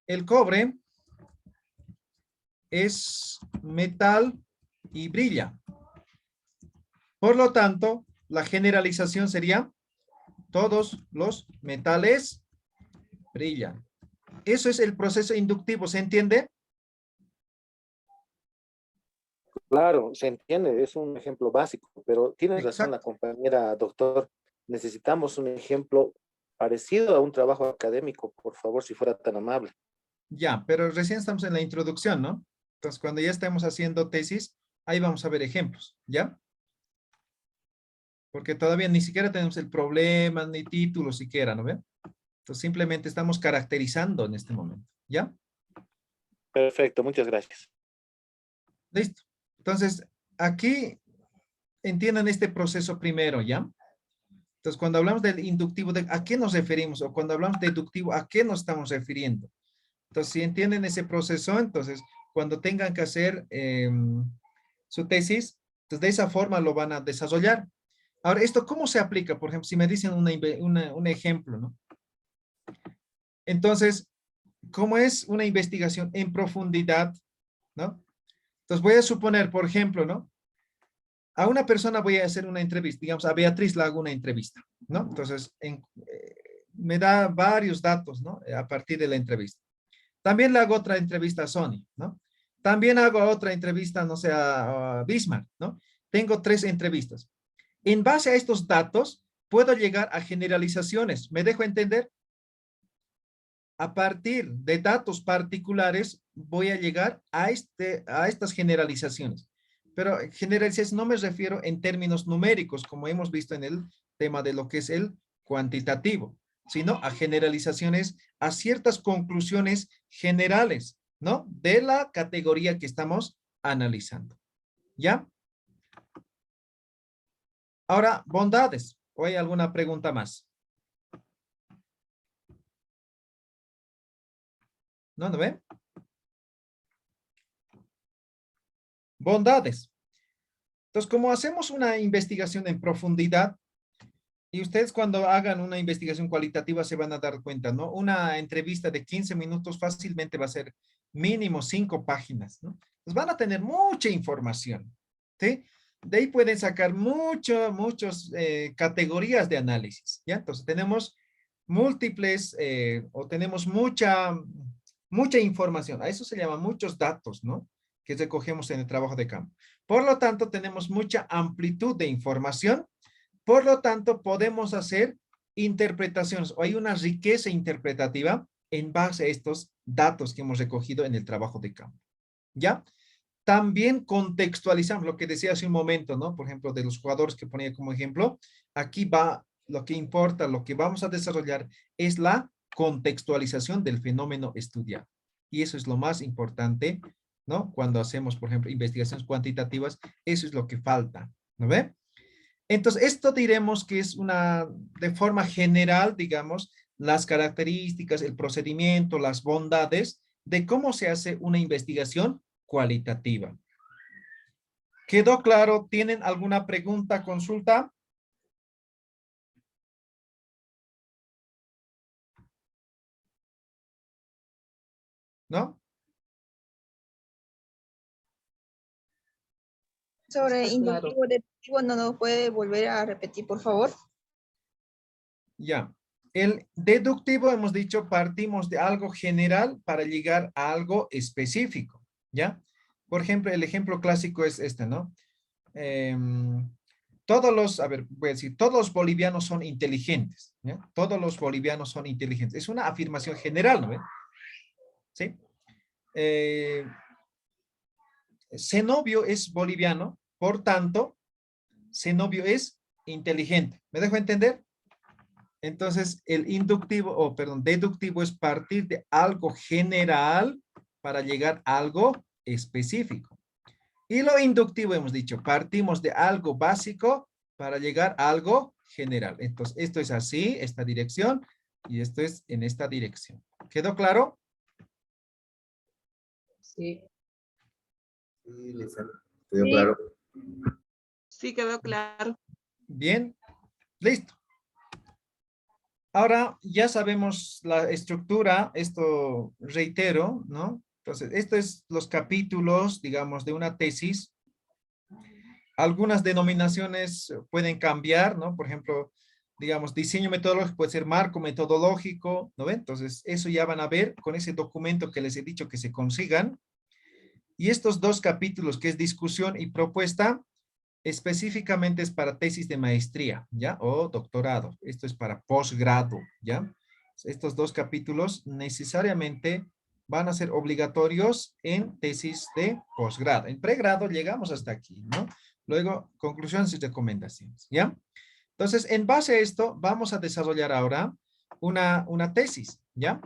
El cobre es metal y brilla. Por lo tanto, la generalización sería, todos los metales brillan. Eso es el proceso inductivo, ¿se entiende? Claro, se entiende, es un ejemplo básico, pero tiene razón la Exacto. compañera, doctor. Necesitamos un ejemplo parecido a un trabajo académico, por favor, si fuera tan amable. Ya, pero recién estamos en la introducción, ¿no? Entonces, cuando ya estemos haciendo tesis, ahí vamos a ver ejemplos, ¿ya? Porque todavía ni siquiera tenemos el problema, ni título siquiera, ¿no ven? Entonces, simplemente estamos caracterizando en este momento, ¿ya? Perfecto, muchas gracias. Listo. Entonces, aquí entiendan este proceso primero, ¿ya? Entonces, cuando hablamos del inductivo, ¿a qué nos referimos? O cuando hablamos de deductivo, ¿a qué nos estamos refiriendo? Entonces, si entienden ese proceso, entonces, cuando tengan que hacer su tesis, entonces de esa forma lo van a desarrollar. Ahora, ¿esto cómo se aplica? Por ejemplo, si me dicen un ejemplo, ¿no? Entonces, ¿cómo es una investigación en profundidad, ¿no? Entonces, voy a suponer, por ejemplo, ¿no? A una persona voy a hacer una entrevista, digamos, a Beatriz le hago una entrevista, ¿no? Entonces, me da varios datos, ¿no? A partir de la entrevista. También le hago otra entrevista a Sony, ¿no? También hago otra entrevista, no sé, a Bismarck, ¿no? Tengo 3 entrevistas. En base a estos datos, puedo llegar a generalizaciones. ¿Me dejo entender? A partir de datos particulares, voy a llegar a estas generalizaciones. Pero generalizaciones no me refiero en términos numéricos, como hemos visto en el tema de lo que es el cuantitativo, sino a generalizaciones, a ciertas conclusiones generales, ¿no? De la categoría que estamos analizando. ¿Ya? Ahora, bondades. ¿O hay alguna pregunta más? ¿No ven? Bondades. Entonces, como hacemos una investigación en profundidad, y ustedes cuando hagan una investigación cualitativa se van a dar cuenta, ¿no? Una entrevista de 15 minutos fácilmente va a ser mínimo 5 páginas, ¿no? Pues van a tener mucha información, ¿sí? De ahí pueden sacar muchas categorías de análisis, ¿ya? Entonces tenemos múltiples o tenemos mucha información. A eso se llama muchos datos, ¿no? Que recogemos en el trabajo de campo. Por lo tanto, tenemos mucha amplitud de información. Por lo tanto, podemos hacer interpretaciones o hay una riqueza interpretativa en base a estos datos que hemos recogido en el trabajo de campo. ¿Ya? También contextualizamos lo que decía hace un momento, ¿no? Por ejemplo, de los jugadores que ponía como ejemplo. Aquí va lo que importa, lo que vamos a desarrollar es la contextualización del fenómeno estudiado. Y eso es lo más importante, ¿no? Cuando hacemos, por ejemplo, investigaciones cuantitativas, eso es lo que falta, ¿no ve? Entonces, esto diremos que es de forma general, digamos, las características, el procedimiento, las bondades de cómo se hace una investigación cualitativa. ¿Quedó claro? ¿Tienen alguna pregunta, consulta? ¿No? Sobre Está claro. inductivo, deductivo, no nos puede volver a repetir, por favor. Ya. El deductivo, hemos dicho, partimos de algo general para llegar a algo específico, ¿ya? Por ejemplo, el ejemplo clásico es este, ¿no? Voy a decir, todos los bolivianos son inteligentes, ¿ya? Todos los bolivianos son inteligentes. Es una afirmación general, ¿no? ¿Sí? Zenobio es boliviano, por tanto, Zenobio es inteligente. ¿Me dejo entender? Entonces, el deductivo es partir de algo general para llegar a algo específico. Y lo inductivo hemos dicho, partimos de algo básico para llegar a algo general. Entonces, esto es así, esta dirección, y esto es en esta dirección. ¿Quedó claro? Sí. Sí. claro. Sí, quedó claro. Bien, listo. Ahora ya sabemos la estructura, esto reitero, ¿no? Entonces, esto es los capítulos, digamos, de una tesis. Algunas denominaciones pueden cambiar, ¿no? Por ejemplo, digamos, diseño metodológico puede ser marco metodológico, ¿no ven? Entonces, eso ya van a ver con ese documento que les he dicho que se consigan. Y estos dos capítulos, que es discusión y propuesta, específicamente es para tesis de maestría, ¿ya? O doctorado. Esto es para posgrado, ¿ya? Estos dos capítulos necesariamente van a ser obligatorios en tesis de posgrado. En pregrado llegamos hasta aquí, ¿no? Luego, conclusiones y recomendaciones, ¿ya? Entonces, en base a esto, vamos a desarrollar ahora una tesis, ¿ya?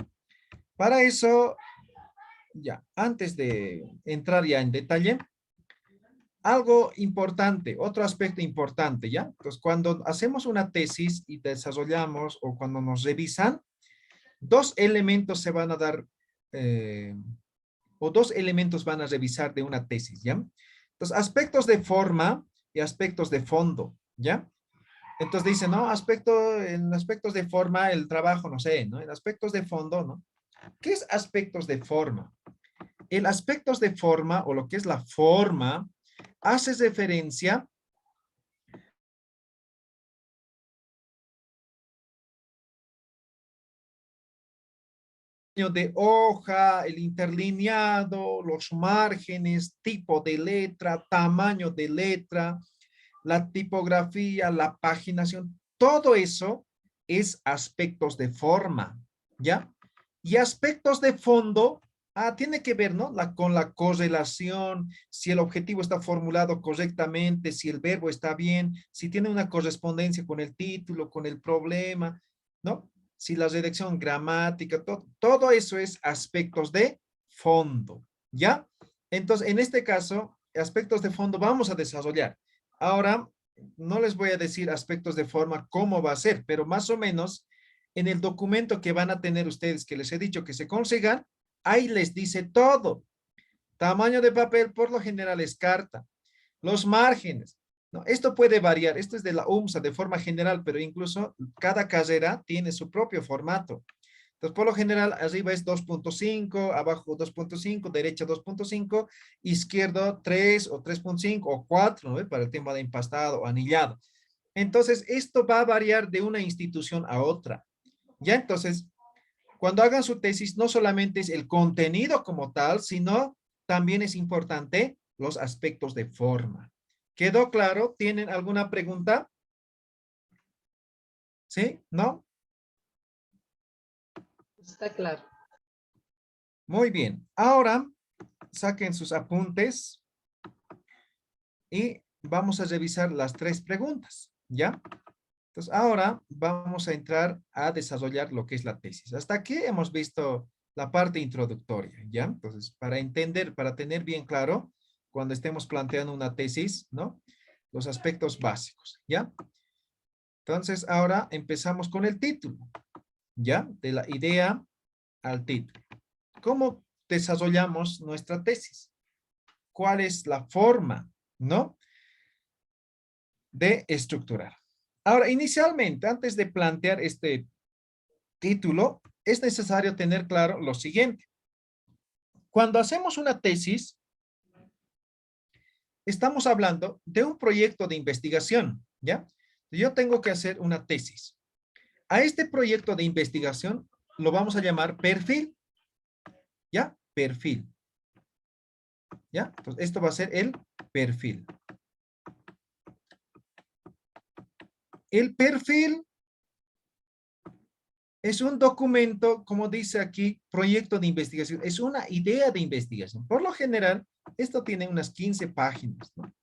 Para eso, ya, antes de entrar ya en detalle, algo importante, otro aspecto importante, ¿ya? Entonces, cuando hacemos una tesis y desarrollamos o cuando nos revisan, dos elementos se van a dar, o dos elementos van a revisar de una tesis, ¿ya? Entonces, aspectos de forma y aspectos de fondo, ¿ya? Entonces dice, ¿no? En aspectos de forma, el trabajo, no sé, ¿no? En aspectos de fondo, ¿no? ¿Qué es aspectos de forma? El aspectos de forma, o lo que es la forma, hace referencia de hoja, el interlineado, los márgenes, tipo de letra, tamaño de letra, la tipografía, la paginación, todo eso es aspectos de forma, ¿ya? Y aspectos de fondo, tiene que ver, ¿no? Con la correlación, si el objetivo está formulado correctamente, si el verbo está bien, si tiene una correspondencia con el título, con el problema, ¿no? Si la redacción gramática, todo eso es aspectos de fondo, ¿ya? Entonces, en este caso, aspectos de fondo vamos a desarrollar. Ahora, no les voy a decir aspectos de forma cómo va a ser, pero más o menos en el documento que van a tener ustedes, que les he dicho que se consigan, ahí les dice todo. Tamaño de papel, por lo general es carta. Los márgenes, ¿no? Esto puede variar, esto es de la UMSA de forma general, pero incluso cada carrera tiene su propio formato. Entonces, por lo general, arriba es 2.5, abajo 2.5, derecha 2.5, izquierdo 3 o 3.5 o 4, ¿no? Para el tema de empastado o anillado. Entonces, esto va a variar de una institución a otra. Ya, entonces, cuando hagan su tesis, no solamente es el contenido como tal, sino también es importante los aspectos de forma. ¿Quedó claro? ¿Tienen alguna pregunta? ¿Sí? ¿No? Está claro. Muy bien. Ahora saquen sus apuntes y vamos a revisar las 3 preguntas, ¿ya? Entonces, ahora vamos a entrar a desarrollar lo que es la tesis. Hasta aquí hemos visto la parte introductoria, ¿ya? Entonces, para entender, para tener bien claro, cuando estemos planteando una tesis, ¿no? Los aspectos básicos, ¿ya? Entonces, ahora empezamos con el título, ¿ya? De la idea al título. ¿Cómo desarrollamos nuestra tesis? ¿Cuál es la forma, ¿no? De estructurar. Ahora, inicialmente, antes de plantear este título, es necesario tener claro lo siguiente. Cuando hacemos una tesis, estamos hablando de un proyecto de investigación, ¿ya? Yo tengo que hacer una tesis. A este proyecto de investigación lo vamos a llamar perfil, ¿ya? Perfil. ¿Ya? Entonces, esto va a ser el perfil. El perfil es un documento, como dice aquí, proyecto de investigación. Es una idea de investigación. Por lo general, esto tiene unas 15 páginas, ¿no?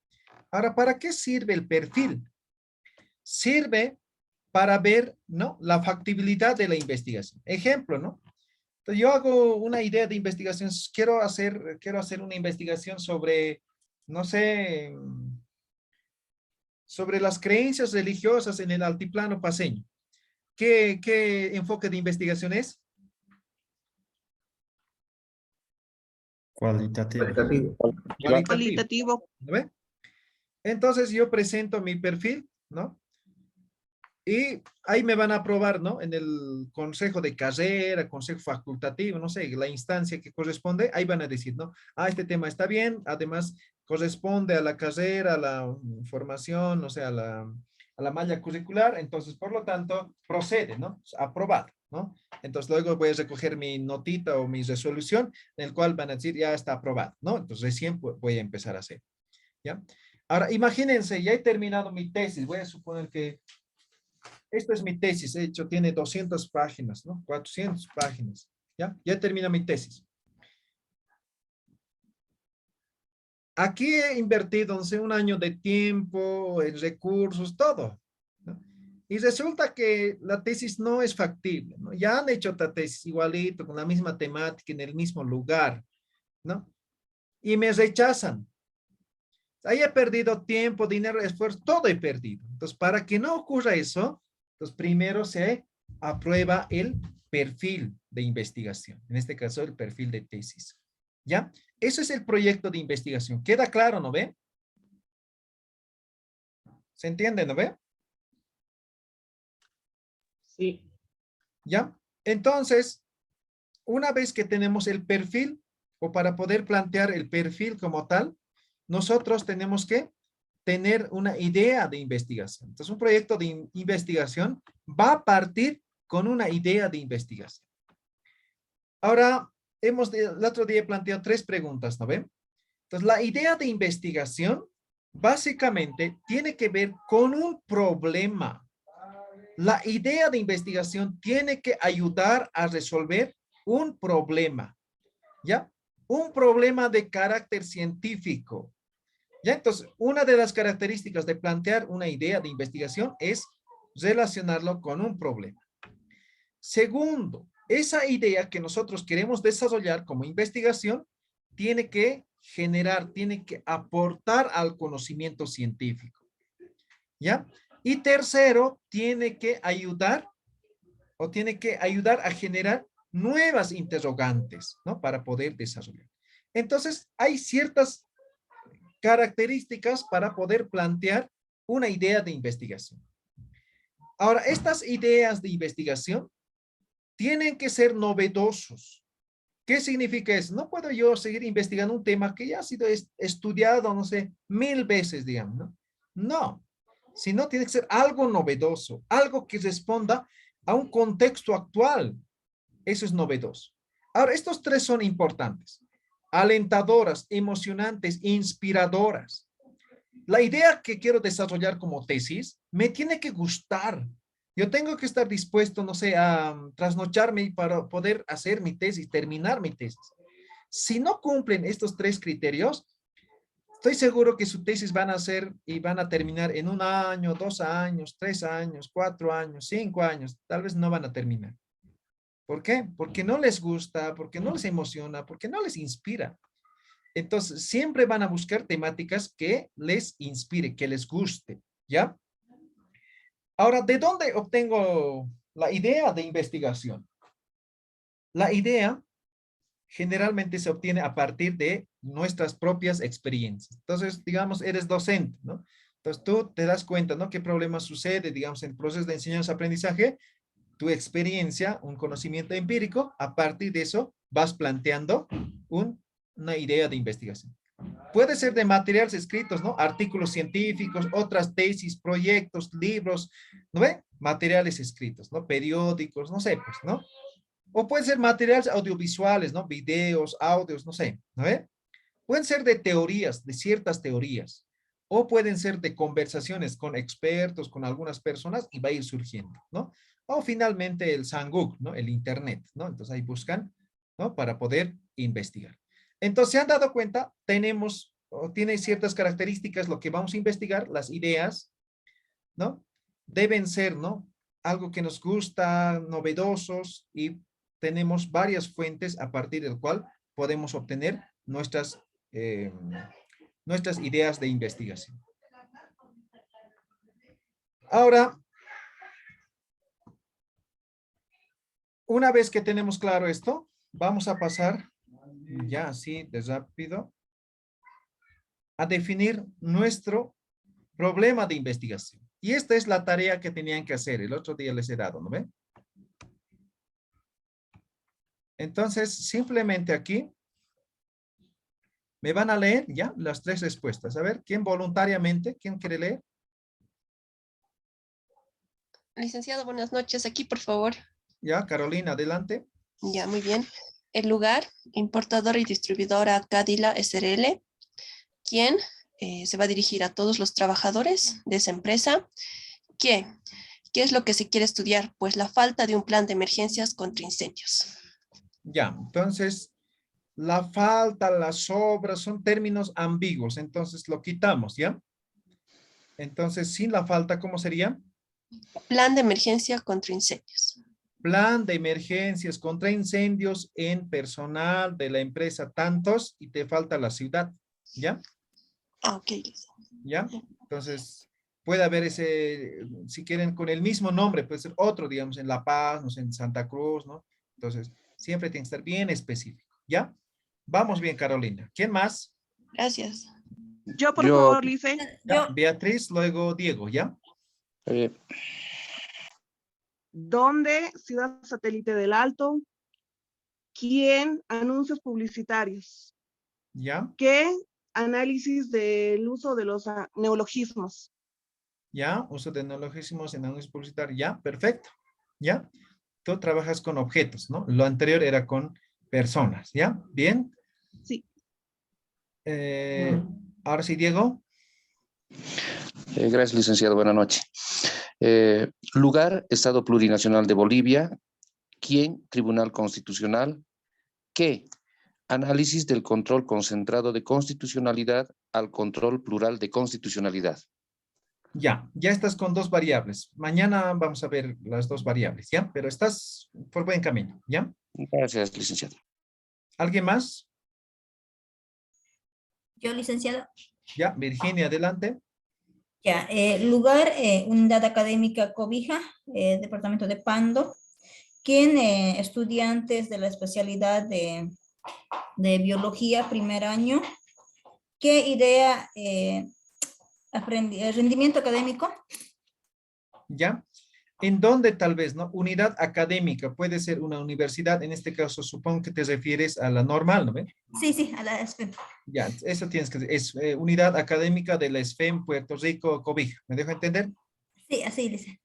Ahora, ¿para qué sirve el perfil? Sirve para ver, ¿no? La factibilidad de la investigación. Ejemplo, ¿no? Entonces, yo hago una idea de investigación. Quiero hacer una investigación sobre, no sé, sobre las creencias religiosas en el altiplano paceño. ¿Qué enfoque de investigación es? Cualitativo. Cualitativo. ¿No ve? Entonces yo presento mi perfil, ¿no? Y ahí me van a aprobar, ¿no? En el consejo de carrera, consejo facultativo, no sé, la instancia que corresponde, ahí van a decir, ¿no? Ah, este tema está bien, además corresponde a la carrera, a la formación, o sea, a la malla curricular, entonces, por lo tanto, procede, ¿no? Aprobado, ¿no? Entonces, luego voy a recoger mi notita o mi resolución, en el cual van a decir, ya está aprobado, ¿no? Entonces, recién voy a empezar a hacer, ¿ya? Ahora, imagínense, ya he terminado mi tesis, voy a suponer que esta es mi tesis, he hecho, tiene 200 páginas, ¿no? 400 páginas, ¿ya? Ya termina mi tesis. Aquí he invertido, no sé, un año de tiempo, en recursos, todo, ¿no? Y resulta que la tesis no es factible, ¿no? Ya han hecho otra tesis igualito, con la misma temática, en el mismo lugar, ¿no? Y me rechazan. Ahí he perdido tiempo, dinero, esfuerzo, todo he perdido. Entonces, para que no ocurra eso, entonces primero se aprueba el perfil de investigación. En este caso, el perfil de tesis. ¿Ya? Eso es el proyecto de investigación. ¿Queda claro, no ve? ¿Se entiende, no ve? Sí. ¿Ya? Entonces, una vez que tenemos el perfil, o para poder plantear el perfil como tal, nosotros tenemos que tener una idea de investigación. Entonces, un proyecto de investigación va a partir con una idea de investigación. Ahora, el otro día he planteado 3 preguntas, ¿no ven? Entonces, la idea de investigación básicamente tiene que ver con un problema. La idea de investigación tiene que ayudar a resolver un problema, ¿ya? Un problema de carácter científico. ¿Ya? Entonces, una de las características de plantear una idea de investigación es relacionarlo con un problema. Segundo, esa idea que nosotros queremos desarrollar como investigación tiene que generar, tiene que aportar al conocimiento científico. ¿Ya? Y tercero, tiene que ayudar a generar nuevas interrogantes, ¿no? Para poder desarrollar. Entonces, hay ciertas características para poder plantear una idea de investigación. Ahora, estas ideas de investigación tienen que ser novedosos. ¿Qué significa eso? No puedo yo seguir investigando un tema que ya ha sido estudiado, no sé, 1000 veces, digamos, ¿no? No, sino tiene que ser algo novedoso, algo que responda a un contexto actual. Eso es novedoso. Ahora, estos 3 son importantes. Alentadoras, emocionantes, inspiradoras. La idea que quiero desarrollar como tesis me tiene que gustar, Yo tengo que estar dispuesto, no sé, a trasnocharme para poder hacer mi tesis, terminar mi tesis. Si no cumplen estos 3 criterios, estoy seguro que su tesis van a hacer y van a terminar en 1 año, 2 años, 3 años, 4 años, 5 años. Tal vez no van a terminar. ¿Por qué? Porque no les gusta, porque no les emociona, porque no les inspira. Entonces, siempre van a buscar temáticas que les inspire, que les guste, ¿ya? Ahora, ¿de dónde obtengo la idea de investigación? La idea generalmente se obtiene a partir de nuestras propias experiencias. Entonces, digamos, eres docente, ¿no? Entonces, tú te das cuenta, ¿no? ¿Qué problema sucede, digamos, en el proceso de enseñanza-aprendizaje? Tu experiencia, un conocimiento empírico, a partir de eso vas planteando una idea de investigación. Puede ser de materiales escritos, ¿no? Artículos científicos, otras tesis, proyectos, libros, ¿no ve? Materiales escritos, ¿no? Periódicos, no sé, pues, ¿no? O pueden ser materiales audiovisuales, ¿no? Videos, audios, no sé, ¿no ve? Pueden ser de teorías, de ciertas teorías, o pueden ser de conversaciones con expertos, con algunas personas, y va a ir surgiendo, ¿no? O finalmente el Sanguk, ¿no? El Internet, ¿no? Entonces ahí buscan, ¿no? Para poder investigar. Entonces, ¿se han dado cuenta? Tenemos, o tiene ciertas características lo que vamos a investigar, las ideas, ¿no? Deben ser, ¿no? Algo que nos gusta, novedosos, y tenemos varias fuentes a partir del cual podemos obtener nuestras ideas de investigación. Ahora, una vez que tenemos claro esto, vamos a pasar, ya así de rápido, a definir nuestro problema de investigación. Y esta es la tarea que tenían que hacer. El otro día les he dado, ¿no ven? Entonces, simplemente aquí me van a leer ya las 3 respuestas. A ver, ¿quién voluntariamente? ¿Quién quiere leer? Licenciado, buenas noches. Aquí, por favor. Ya, Carolina, adelante. Ya, muy bien. El lugar, importadora y distribuidora Cadila SRL, quien se va a dirigir a todos los trabajadores de esa empresa. ¿Qué es lo que se quiere estudiar? Pues la falta de un plan de emergencias contra incendios. Ya, entonces, la falta, las obras son términos ambiguos, entonces lo quitamos, ¿ya? Entonces, sin la falta, ¿cómo sería? Plan de emergencia contra incendios. Plan de emergencias contra incendios en personal de la empresa tantos, y te falta la ciudad, ¿ya? Ah, ok. ¿Ya? Entonces, puede haber ese, si quieren, con el mismo nombre, puede ser otro, digamos, en La Paz, no sé, en Santa Cruz, ¿no? Entonces, siempre tiene que estar bien específico, ¿ya? Vamos bien, Carolina. ¿Quién más? Gracias. Yo, por favor, Lice. Ya, Beatriz, luego Diego, ¿ya? ¿Dónde? Ciudad satélite del Alto. ¿Quién? Anuncios publicitarios. ¿Ya? ¿Qué? Análisis del uso de los neologismos. ¿Ya? Uso de neologismos en anuncios publicitarios. ¿Ya? Perfecto. ¿Ya? Tú trabajas con objetos, ¿no? Lo anterior era con personas, ¿ya? ¿Bien? Sí. Ahora sí, Diego. Gracias, licenciado. Buenas noches. Lugar, Estado Plurinacional de Bolivia. ¿Quién? Tribunal Constitucional. ¿Qué? Análisis del control concentrado de constitucionalidad al control plural de constitucionalidad. Ya estás con 2 variables. Mañana vamos a ver las 2 variables, ¿ya? Pero estás por buen camino, ¿ya? Gracias, licenciado. ¿Alguien más? Yo, licenciado. Ya, Virginia, adelante. Ya, lugar, unidad académica Cobija, departamento de Pando. ¿Quién? Estudiantes de la especialidad de biología, primer año. ¿Qué idea? Rendimiento académico. ¿Ya? ¿En dónde tal vez, no? Unidad académica, puede ser una universidad, en este caso supongo que te refieres a la normal, ¿no ves? Sí, a la SFEM. Ya, eso tienes que decir, es unidad académica de la SFEM Puerto Rico, Cobija, ¿me dejo entender? Sí, así dice.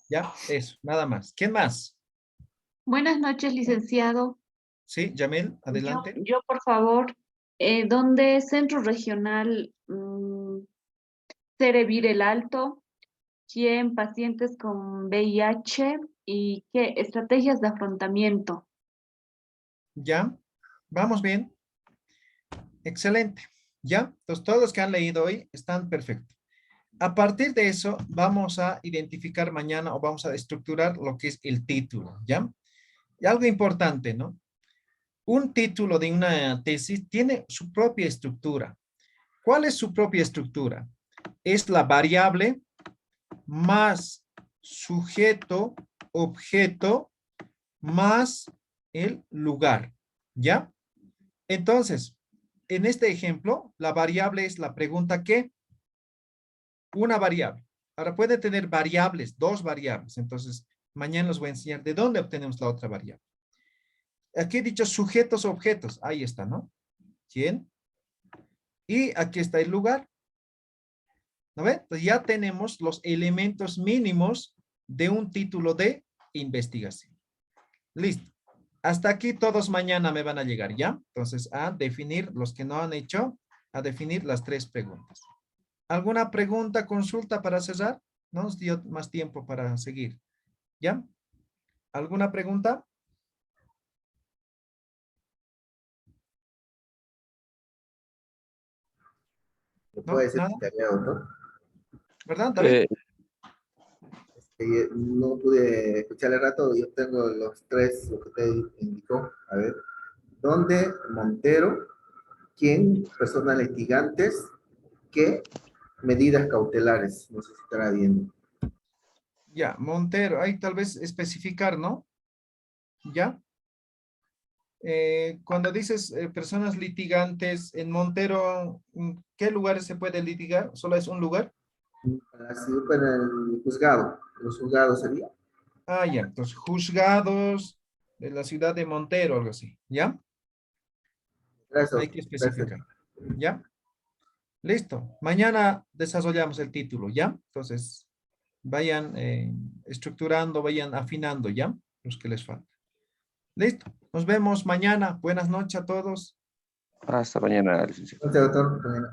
Ya, eso, nada más. ¿Quién más? Buenas noches, licenciado. Sí, Yamil, adelante. Yo por favor, ¿dónde Centro Regional Cerevir el Alto? ¿Quién? Pacientes con VIH. ¿Y qué? Estrategias de afrontamiento. ¿Ya? ¿Vamos bien? Excelente. ¿Ya? Entonces, todos los que han leído hoy están perfectos. A partir de eso, vamos a identificar mañana o vamos a estructurar lo que es el título, ¿ya? Y algo importante, ¿no? Un título de una tesis tiene su propia estructura. ¿Cuál es su propia estructura? Es la variable más sujeto, objeto, más el lugar, ¿ya? Entonces, en este ejemplo, la variable es la pregunta ¿qué? Una variable. Ahora puede tener variables, dos variables. Entonces, mañana les voy a enseñar de dónde obtenemos la otra variable. Aquí he dicho sujetos, objetos. Ahí está, ¿no? ¿Quién? Y aquí está el lugar. ¿No ven? Entonces ya tenemos los elementos mínimos de un título de investigación. Listo. Hasta aquí todos mañana me van a llegar, ¿ya? Entonces, a definir, los que no han hecho, a definir las 3 preguntas. ¿Alguna pregunta, consulta para cerrar? No nos dio más tiempo para seguir. ¿Ya? ¿Alguna pregunta? ¿No? Puede ser ¿Nada? doctor. ¿Verdad, David? No pude escuchar el rato, yo tengo los 3, lo que usted indicó. A ver, ¿dónde? Montero. ¿Quién? Personas litigantes. ¿Qué? Medidas cautelares. No sé si estará viendo. Ya, Montero, ahí tal vez especificar, ¿no? ¿Ya? Cuando dices personas litigantes, en Montero, ¿qué lugares se puede litigar? ¿Solo es un lugar? Así para el juzgado. Los juzgados sería. Ah, ya, entonces juzgados de la ciudad de Montero, algo así, ¿ya? Gracias. Hay que especificar, ¿ya? Listo, mañana desarrollamos el título, ¿ya? Entonces, vayan estructurando, vayan afinando, ¿ya? Los que les falta. Listo, nos vemos mañana. Buenas noches a todos. Hasta mañana, licenciado. Gracias, doctor.